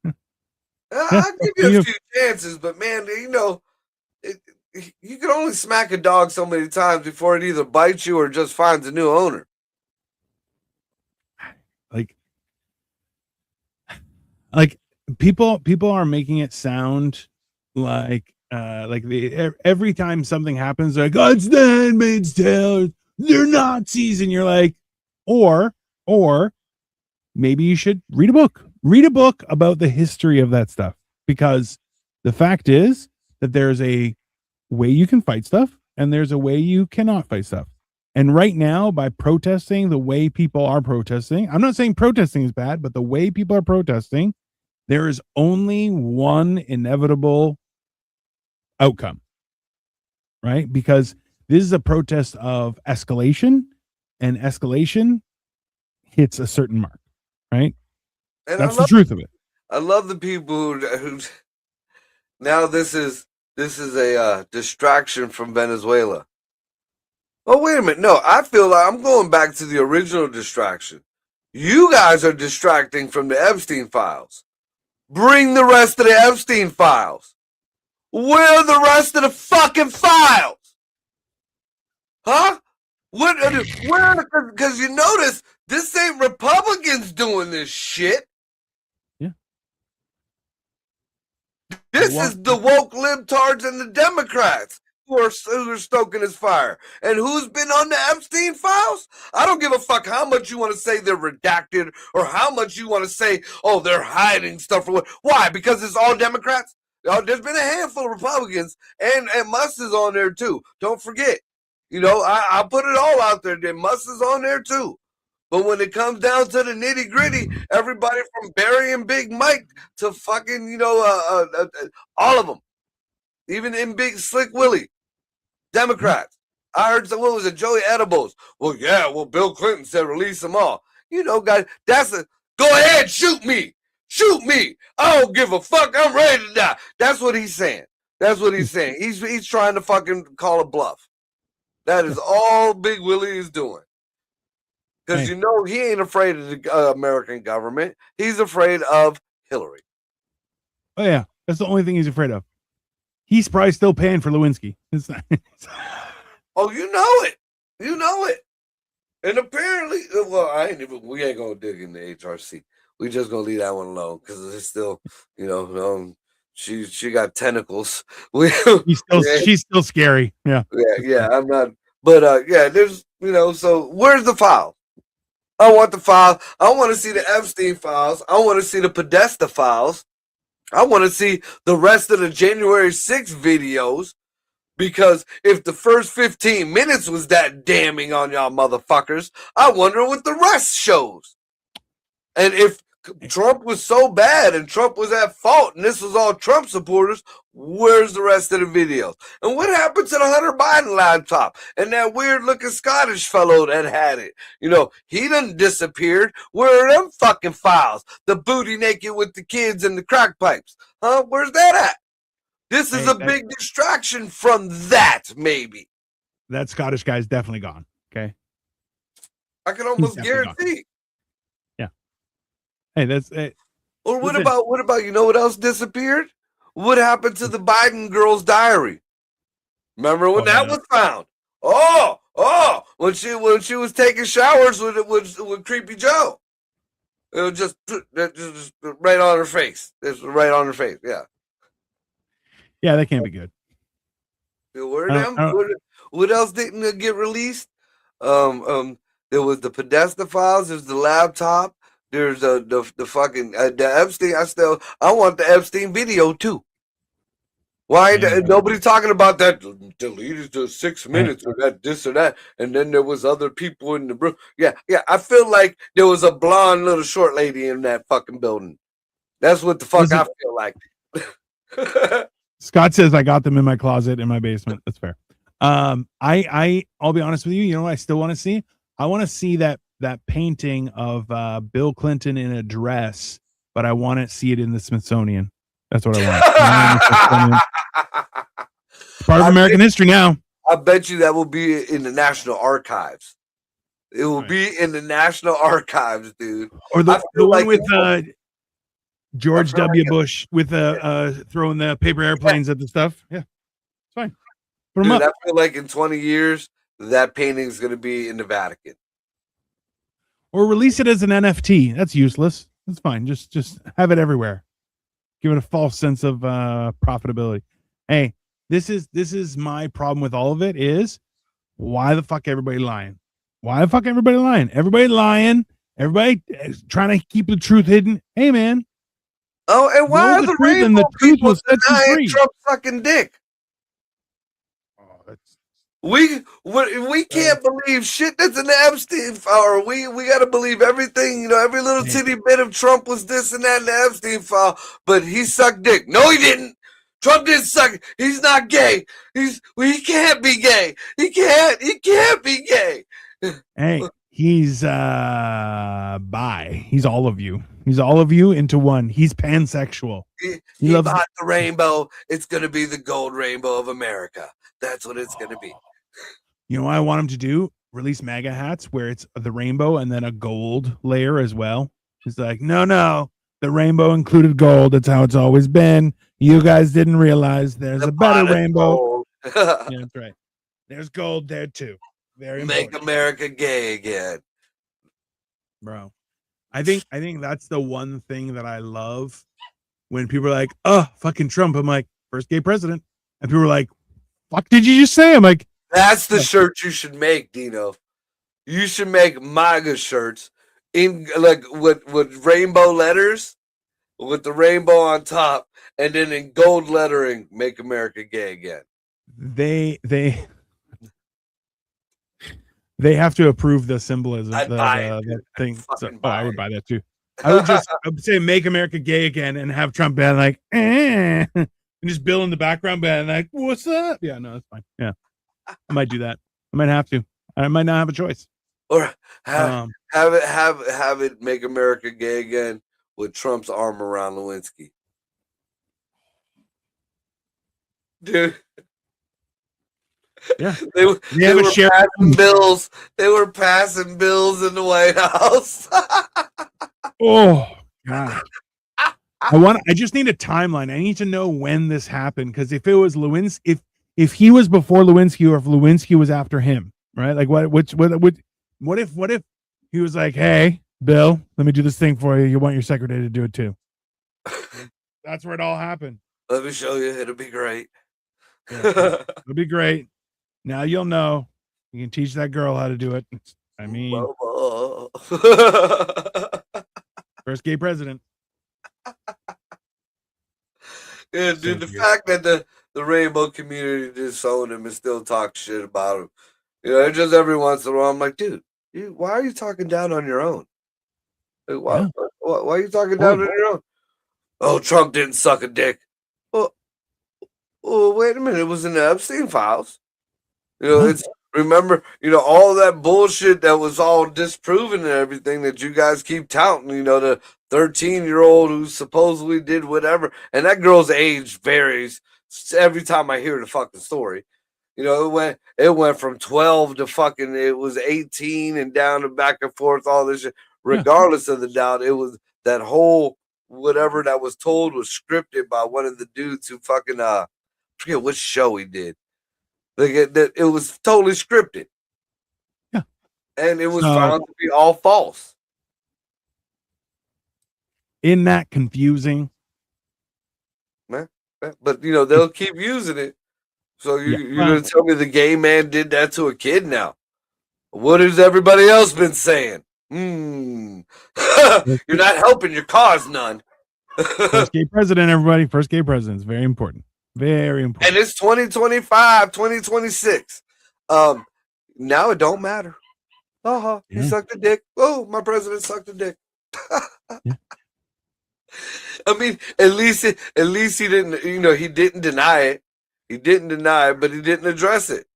you a few chances, but man, you know, you can only smack a dog so many times before it either bites you or just finds a new owner. Like people are making it sound like every time something happens, they're like, oh, it's the Handmaid's Tale, they're Nazis, and you're like, or maybe you should read a book about the history of that stuff, because the fact is that there's a way you can fight stuff and there's a way you cannot fight stuff. And right now, by protesting the way people are protesting, I'm not saying protesting is bad, but the way people are protesting, there is only one inevitable outcome, right? Because this is a protest of escalation, and escalation hits a certain mark, right? And that's the truth of it. I love the people who now this is a distraction from Venezuela. Oh, wait a minute. No, I feel like I'm going back to the original distraction. You guys are distracting from the Epstein files. Bring the rest of the Epstein files. Where are the rest of the fucking files? Huh? Where? Because you notice this ain't Republicans doing this shit. Yeah. This is the woke libtards and the Democrats who are stoking his fire. And who's been on the Epstein files? I don't give a fuck how much you want to say they're redacted or how much you want to say, oh, they're hiding stuff. Why? Because it's all Democrats? There's been a handful of Republicans, and Musk is on there too. Don't forget. You know, I put it all out there. Musk is on there too. But when it comes down to the nitty gritty, everybody from Barry and Big Mike to fucking, you know, all of them, even in Big Slick Willie, Democrats. I heard what was it, Joey Edibles? Well, yeah, Bill Clinton said release them all. You know, guys, go ahead, shoot me. Shoot me. I don't give a fuck. I'm ready to die. That's what he's saying. That's what he's saying. He's trying to fucking call a bluff. That is all Big Willie is doing. Because you know he ain't afraid of the American government. He's afraid of Hillary. Oh, yeah. That's the only thing he's afraid of. He's probably still paying for Lewinsky. Oh, you know it. You know it. And apparently, well, we ain't going to dig into HRC. We just going to leave that one alone because it's still, you know, she got tentacles. She's still scary. Yeah. Yeah, I'm not. But, yeah, there's So where's the file? I want the file. I want to see the Epstein files. I want to see the Podesta files. I want to see the rest of the January 6th videos. Because if the first 15 minutes was that damning on y'all motherfuckers, I wonder what the rest shows. And if Trump was so bad and Trump was at fault and this was all Trump supporters, where's the rest of the videos? And what happened to the Hunter Biden laptop and that weird looking Scottish fellow that had it? He done disappeared. Where are them fucking files? The booty naked with the kids and the crack pipes. Huh? Where's that at? This is a big distraction from that, maybe. That Scottish guy's definitely gone. Okay. I can almost guarantee. Yeah. Hey, that's it. Or what about what else disappeared? What happened to the Biden girl's diary? Remember when that was found? When she was taking showers with Creepy Joe. It was just right on her face. It's right on her face. Yeah. Yeah, that can't be good. What else didn't get released? There was the Podesta files. There's the laptop. There's the fucking the Epstein. I want the Epstein video too. Why nobody talking about that? Deleted the 6 minutes or that this or that, and then there was other people in the room. Yeah. I feel like there was a blonde little short lady in that fucking building. That's what the fuck I feel like. Scott says I got them in my closet in my basement. That's fair. I'll be honest with you. You know what I still want to see? I want to see that painting of Bill Clinton in a dress, but I want to see it in the Smithsonian. That's what I want. Part of American history now. I bet you that will be in the National Archives. It will be in the National Archives, dude. Or the one with George W. Bush with throwing the paper airplanes at the stuff. Yeah, it's fine. Put them up. I feel like in 20 years, that painting is going to be in the Vatican. Or release it as an NFT. That's useless. That's fine. Just have it everywhere. Give it a false sense of profitability. Hey, this is my problem with all of it is why the fuck everybody lying? Why the fuck everybody lying? Everybody lying. Everybody trying to keep the truth hidden. Hey, man. Oh, and why are the rainbow people denying Trump sucking dick? Oh, that's we can't believe shit that's in the Epstein file. We got to believe everything. Every little titty bit of Trump was this and that in the Epstein file. But he sucked dick. No, he didn't. Trump didn't suck. He's not gay. He can't be gay. He can't be gay. Hey, he's bi. He's all of you. He's all of you into one. He's pansexual. He loves the rainbow. It's going to be the gold rainbow of America. That's what it's going to be. You know what I want him to do? Release MAGA hats where it's the rainbow and then a gold layer as well. He's like, no. The rainbow included gold. That's how it's always been. You guys didn't realize there's a better rainbow. Yeah, that's right. There's gold there too. Very important. Make America gay again. Bro. I think that's the one thing that I love when people are like, oh, fucking Trump. I'm like, first gay president. And people are like, fuck did you just say? I'm like, that's the shirt you should make, Dino. You should make MAGA shirts in like with rainbow letters, with the rainbow on top, and then in gold lettering, make America gay again. They have to approve the symbolism of the thing. So, I would buy that too. I would say make America gay again and have Trump be like, and just Bill in the background be like, what's up? Yeah, no, that's fine. Yeah. I might do that. I might have to. I might not have a choice. Or have it make America gay again with Trump's arm around Lewinsky. Dude. Yeah. They were passing bills. They were passing bills in the White House. Oh God. I just need a timeline. I need to know when this happened. Because if it was Lewinsky, if he was before Lewinsky or if Lewinsky was after him, right? Like what if he was like, hey, Bill, let me do this thing for you. You want your secretary to do it too. That's where it all happened. Let me show you. It'll be great. Yeah, it'll be great. Now you'll know You can teach that girl how to do it. I mean, first gay president. Yeah, dude, the fact that the rainbow community just own him and still talk shit about him. You know, just every once in a while, I'm like, dude, why are you talking down on your own? Like, why are you talking down on your own? Oh, Trump didn't suck a dick. Well, wait a minute. It was in the Epstein files. You know, it's remember, you know, all that bullshit that was all disproven and everything that you guys keep touting, you know, the 13-year-old who supposedly did whatever. And that girl's age varies every time I hear the fucking story. You know, it went from 12 to fucking it was 18 and down and back and forth, all this shit. Regardless of the doubt, it was that whole whatever that was told was scripted by one of the dudes who fucking forget which show he did. Like it was totally scripted. Yeah. And it was found to be all false. Isn't that confusing? Man. But you know, they'll keep using it. So you're gonna tell me the gay man did that to a kid now? What has everybody else been saying? You're not helping your cause none. First gay president, everybody. First gay president is very important. Very important. And it's 2025, 2026. Now it don't matter. He sucked a dick. Oh, my president sucked a dick. I mean, at least he didn't, you know, he didn't deny it. He didn't deny it, but he didn't address it.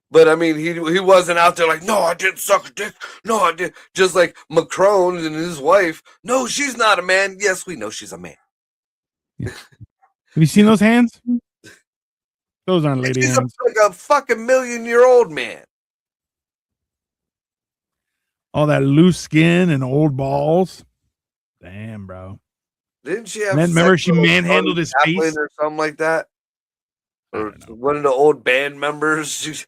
But I mean, he wasn't out there like, no, I didn't suck a dick. No, I did. Just like Macron and his wife. No, she's not a man. Yes, we know she's a man. Yeah. Have you seen those hands? Those aren't lady hands. Like a fucking 1,000,000-year-old man. All that loose skin and old balls. Damn, bro. Didn't she have? Remember, she manhandled his face or something like that, or one of the old band members.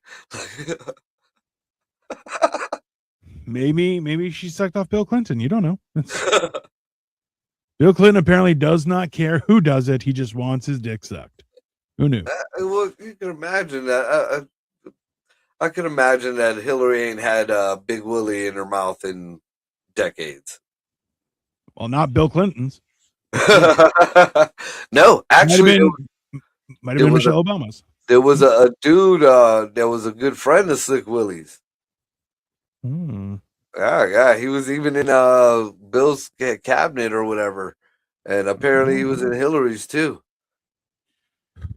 Maybe she sucked off Bill Clinton. You don't know. Bill Clinton apparently does not care who does it. He just wants his dick sucked. Who knew? Well, you can imagine that. I can imagine that Hillary ain't had Big Willie in her mouth in decades. Well, not Bill Clinton's. No, actually, might have been Michelle Obama's. There was a dude that was a good friend of Slick Willie's. Yeah, he was even in Bill's cabinet or whatever, and apparently he was in Hillary's too.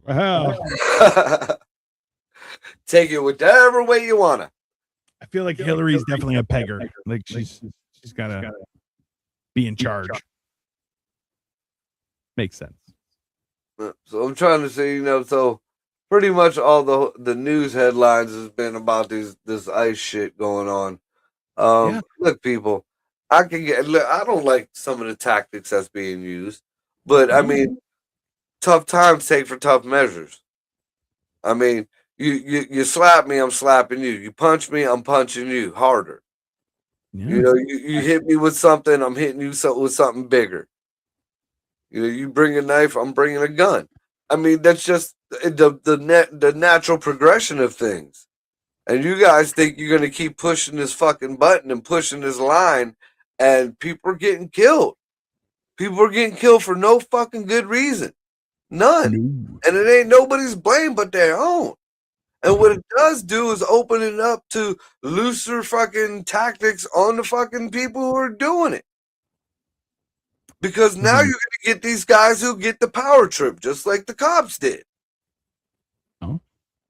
Wow. Take it whichever way you wanna. I feel like Hillary's definitely a pegger. Like she's gotta be in charge. Makes sense. So I'm trying to say, you know, so pretty much all the news headlines has been about this ICE shit going on. Look, people, I don't like some of the tactics that's being used, but I mean, tough times take for tough measures. I mean, you slap me, I'm slapping you. You punch me, I'm punching you harder. You know, you hit me with something, I'm hitting you with something bigger. You know, you bring a knife, I'm bringing a gun. I mean, that's just the natural progression of things. And you guys think you're going to keep pushing this fucking button and pushing this line, and people are getting killed. People are getting killed for no fucking good reason. None. And it ain't nobody's blame but their own. And what it does do is open it up to looser fucking tactics on the fucking people who are doing it. Because now you're going to get these guys who get the power trip, just like the cops did. Oh.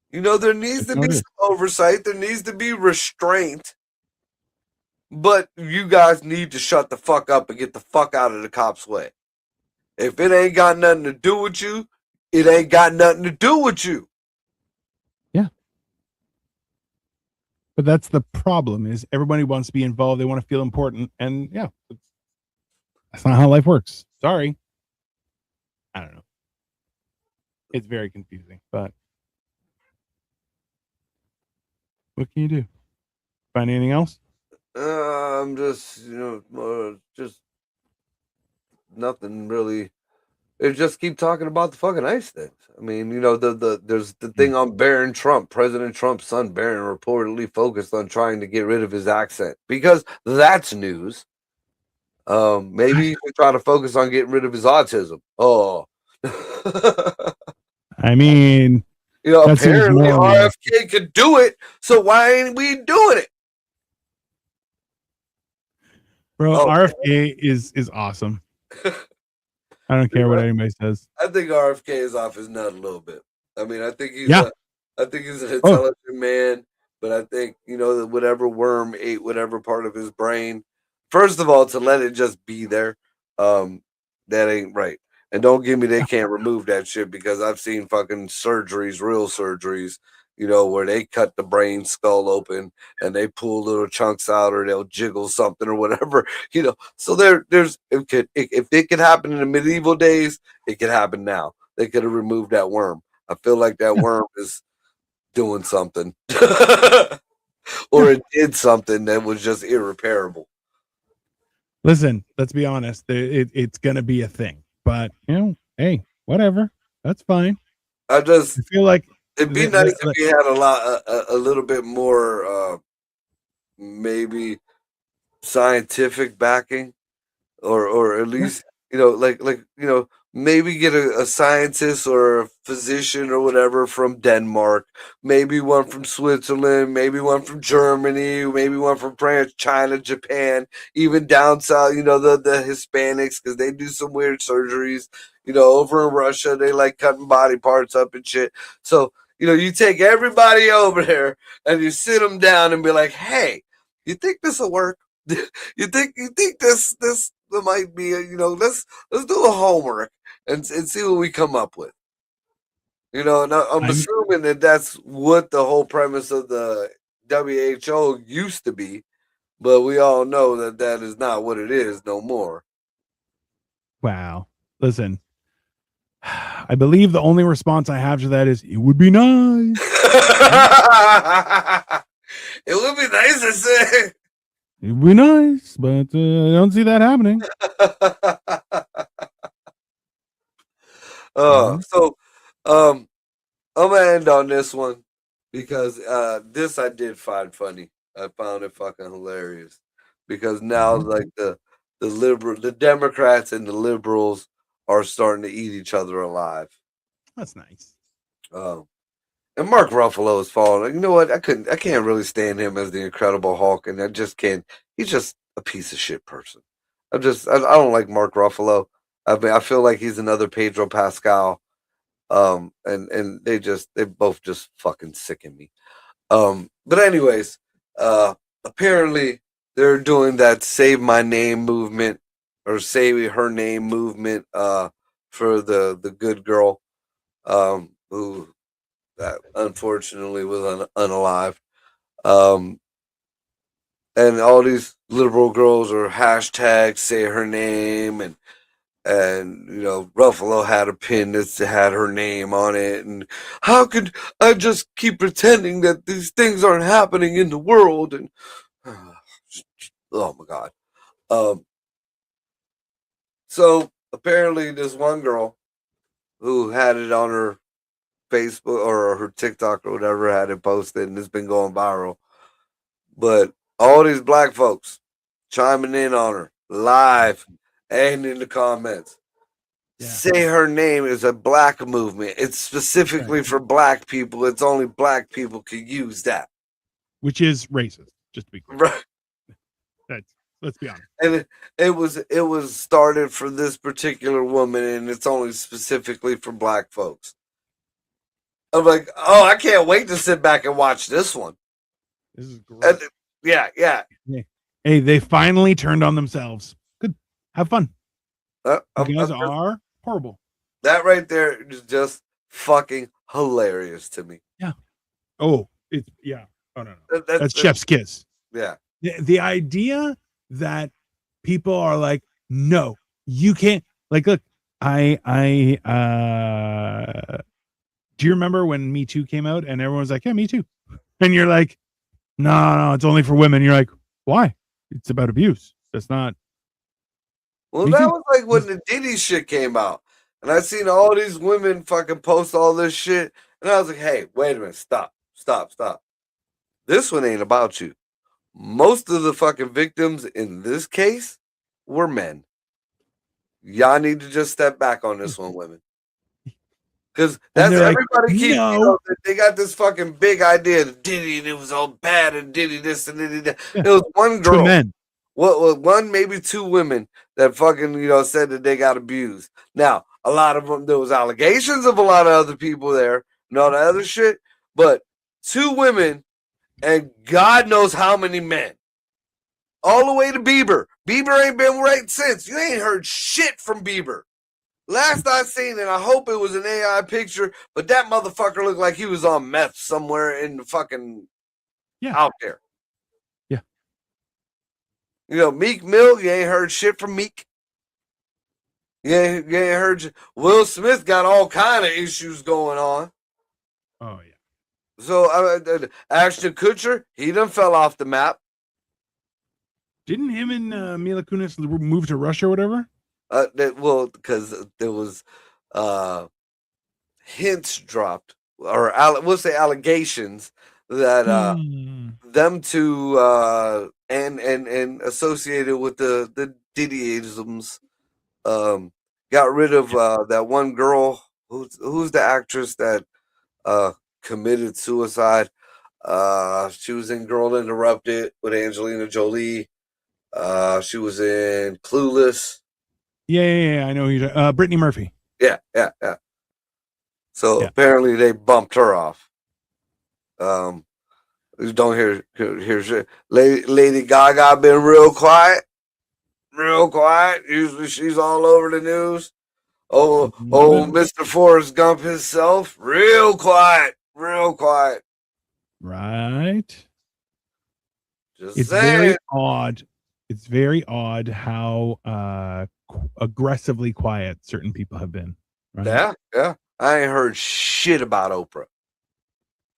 You know, there needs to be some oversight. There needs to be restraint. But you guys need to shut the fuck up and get the fuck out of the cops' way. If it ain't got nothing to do with you, it ain't got nothing to do with you. Yeah. But that's the problem is everybody wants to be involved. They want to feel important. And yeah, that's not how life works. Sorry. I don't know. It's very confusing, but what can you do? Find anything else? I'm just, you know, just nothing really They just keep talking about the fucking ice things. I mean, you know, there's the thing on Barron Trump. President Trump's son Barron reportedly focused on trying to get rid of his accent because that's news. Maybe he should try to focus on getting rid of his autism. Oh, I mean, you know, apparently RFK could do it, so why ain't we doing it? Bro, RFK is awesome. I don't care what anybody says. I think RFK is off his nut a little bit. I mean, I think he's an intelligent man, but I think, you know, that whatever worm ate whatever part of his brain, first of all, to let it just be there, that ain't right. And don't give me they can't remove that shit, because I've seen fucking surgeries, real surgeries, you know, where they cut the brain skull open and they pull little chunks out, or they'll jiggle something or whatever, you know. So there's if it could happen in the medieval days, it could happen now. They could have removed that worm. I feel like that worm is doing something, or it did something that was just irreparable. Listen, let's be honest. It's gonna be a thing, but you know, hey, whatever. That's fine. I feel like it'd be nice if he had a little bit more, maybe scientific backing, or at least, you know, like you know, maybe get a scientist or a physician or whatever from Denmark, maybe one from Switzerland, maybe one from Germany, maybe one from France, China, Japan, even down south, you know, the Hispanics, because they do some weird surgeries, you know, over in Russia, they like cutting body parts up and shit. So, you know, you take everybody over there and you sit them down and be like, hey, you think this will work? You think this might be, you know, let's do the homework and see what we come up with. You know, and I'm assuming that that's what the whole premise of the WHO used to be, but we all know that that is not what it is no more. Wow. Listen, I believe the only response I have to that is it would be nice. It would be nice to say. It would be nice, but I don't see that happening. So, I'm gonna end on this one because this I did find funny. I found it fucking hilarious because now like the Democrats and the liberals are starting to eat each other alive. That's nice. And Mark Ruffalo is falling. You know what? I can't really stand him as the Incredible Hulk, and I just can't. He's just a piece of shit person. I don't like Mark Ruffalo. I mean, I feel like he's another Pedro Pascal. And they both just fucking sicken me. But anyways, apparently they're doing that Save My Name movement, or Save Her Name movement, for the good girl, who unfortunately was unalive. And all these liberal girls are hashtag say her name, and you know, Ruffalo had a pin that had her name on it, and how could I just keep pretending that these things aren't happening in the world? And oh my god. So apparently this one girl who had it on her Facebook or her TikTok or whatever had it posted, and it's been going viral. But all these black folks chiming in on her live and in the comments. Yeah. Say Her Name is a black movement. It's specifically for black people. It's only black people can use that. Which is racist, just to be clear. Right. Let's be honest. And it was started for this particular woman, and it's only specifically for black folks. I'm like, oh, I can't wait to sit back and watch this one. This is great. Yeah. Hey, they finally turned on themselves. Good. Have fun. You guys are horrible. That right there is just fucking hilarious to me. Yeah. Oh, it's yeah. Oh no. That's chef's kiss. Yeah. The idea that people are like, no, you can't. Like, look, do you remember when Me Too came out and everyone was like, yeah, Me Too, and you're like, no, it's only for women. You're like, why? It's about abuse. That's not. Well, that was like when the Diddy shit came out. And I seen all these women fucking post all this shit. And I was like, hey, wait a minute. Stop. This one ain't about you. Most of the fucking victims in this case were men. Y'all need to just step back on this one, women. Because that's everybody keeps, they got this fucking big idea that Diddy, it was all bad, and Diddy this and Diddy that. Yeah. It was one girl. Men. Well, one, maybe two women that fucking, said that they got abused. Now, a lot of them, there was allegations of a lot of other people there and all the other shit, but two women and God knows how many men. All the way to Bieber. Bieber ain't been right since. You ain't heard shit from Bieber. Last I seen, and I hope it was an AI picture, but that motherfucker looked like he was on meth somewhere in the fucking out there. Yeah. Meek Mill, you ain't heard shit from Meek. You ain't heard. Will Smith got all kind of issues going on. Oh, yeah. So, Ashton Kutcher, he done fell off the map. Didn't him and Mila Kunis move to Russia or whatever? Because there was hints dropped, or we'll say allegations that them two and associated with the Diddyisms got rid of that one girl who's the actress that committed suicide. She was in Girl Interrupted with Angelina Jolie. She was in Clueless. Yeah, I know who Brittany Murphy. Yeah. So apparently they bumped her off. You don't hear shit. Lady Gaga been real quiet. Usually she's all over the news. Oh, Mr. Forrest Gump himself, real quiet. Right. It's very odd. It's very odd how aggressively quiet certain people have been. Right? Yeah. I ain't heard shit about Oprah.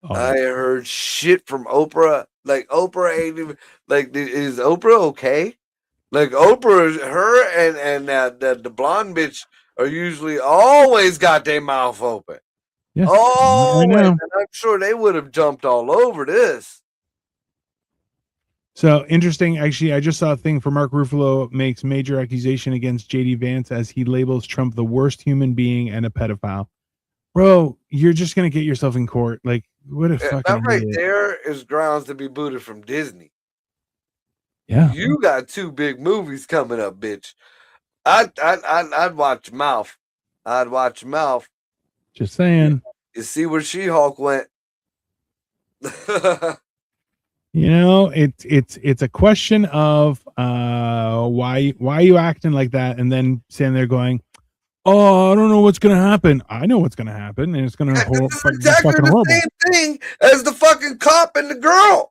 I ain't heard shit from Oprah. Like, Oprah ain't even, like, is Oprah okay? Like, Oprah, her and the blonde bitch are usually always got their mouth open. Yeah. Always. And I'm sure they would have jumped all over this. So interesting. Actually, I just saw a thing for Mark Ruffalo makes major accusation against JD Vance as he labels Trump the worst human being and a pedophile. Bro, you're just gonna get yourself in court. Like, what a fucking that right idiot. There is grounds to be booted from Disney. Yeah, you got two big movies coming up, bitch. I'd watch Mouth. Just saying. You see where She-Hulk went. It's a question of why are you acting like that, and then standing there going, oh, I don't know what's gonna happen. I know what's gonna happen, and it's gonna exactly the horrible. Same thing as the fucking cop and the girl.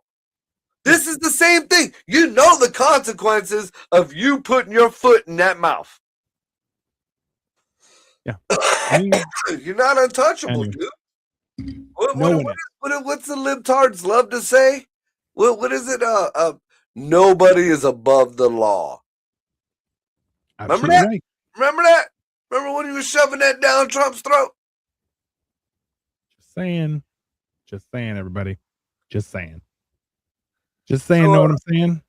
This is the same thing. You know the consequences of you putting your foot in that mouth. Yeah, you're not untouchable, dude. What's the libtards love to say? What is it? Nobody is above the law. Absolutely Remember that? Right. Remember that? Remember when he was shoving that down Trump's throat? Just saying, everybody. Just saying. Know what I'm saying?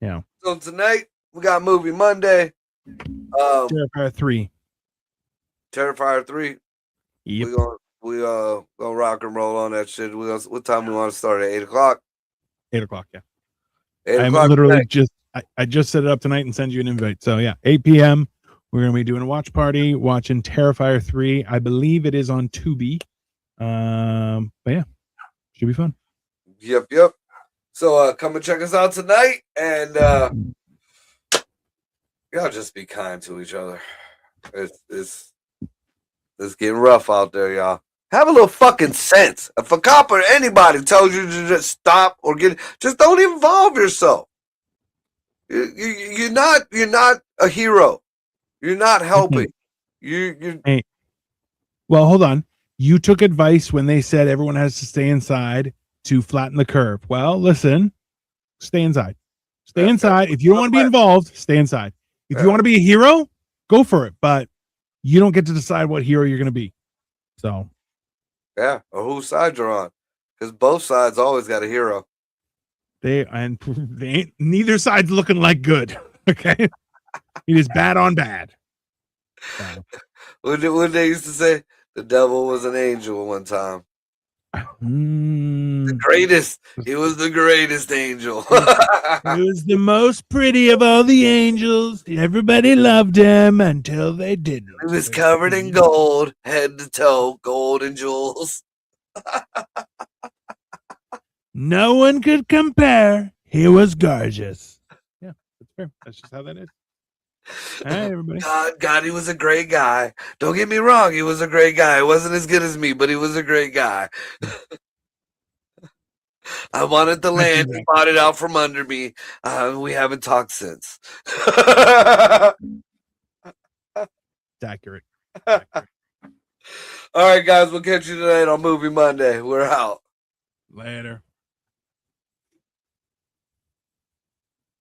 Yeah. So tonight we got Movie Monday. Terrifier 3. Terrifier 3. Yep. We gonna rock and roll on that shit. What time we want to start at 8:00? 8:00, yeah. 8:00 I'm literally I just set it up tonight and send you an invite. So yeah, 8 p.m. We're gonna be doing a watch party, watching Terrifier 3. I believe it is on Tubi. But yeah, should be fun. Yep. So come and check us out tonight, and y'all just be kind to each other. It's getting rough out there, y'all. Have a little fucking sense. If a cop or anybody tells you to just stop or just don't involve yourself. You're not a hero. You're not helping. Hey. Well, hold on. You took advice when they said everyone has to stay inside to flatten the curve. Well, listen, stay inside. Stay inside. If you don't want to be involved, stay inside. If you want to be a hero, go for it. But you don't get to decide what hero you're going to be. So, yeah, or whose side you're on, because both sides always got a hero. They ain't neither side's looking like good. Okay, it is bad on bad. So. What they used to say, the devil was an angel one time. The greatest. He was the greatest angel. He was the most pretty of all the angels. Everybody loved him until they didn't. He was covered in gold, head to toe, gold and jewels. No one could compare. He was gorgeous. Yeah, that's fair. That's just how that is. All right, everybody. God, he was a great guy. Don't get me wrong, he was a great guy. He wasn't as good as me, but he was a great guy. I wanted the land. He bought it out from under me. We haven't talked since. It's accurate. All right, guys, we'll catch you tonight on Movie Monday. We're out. Later.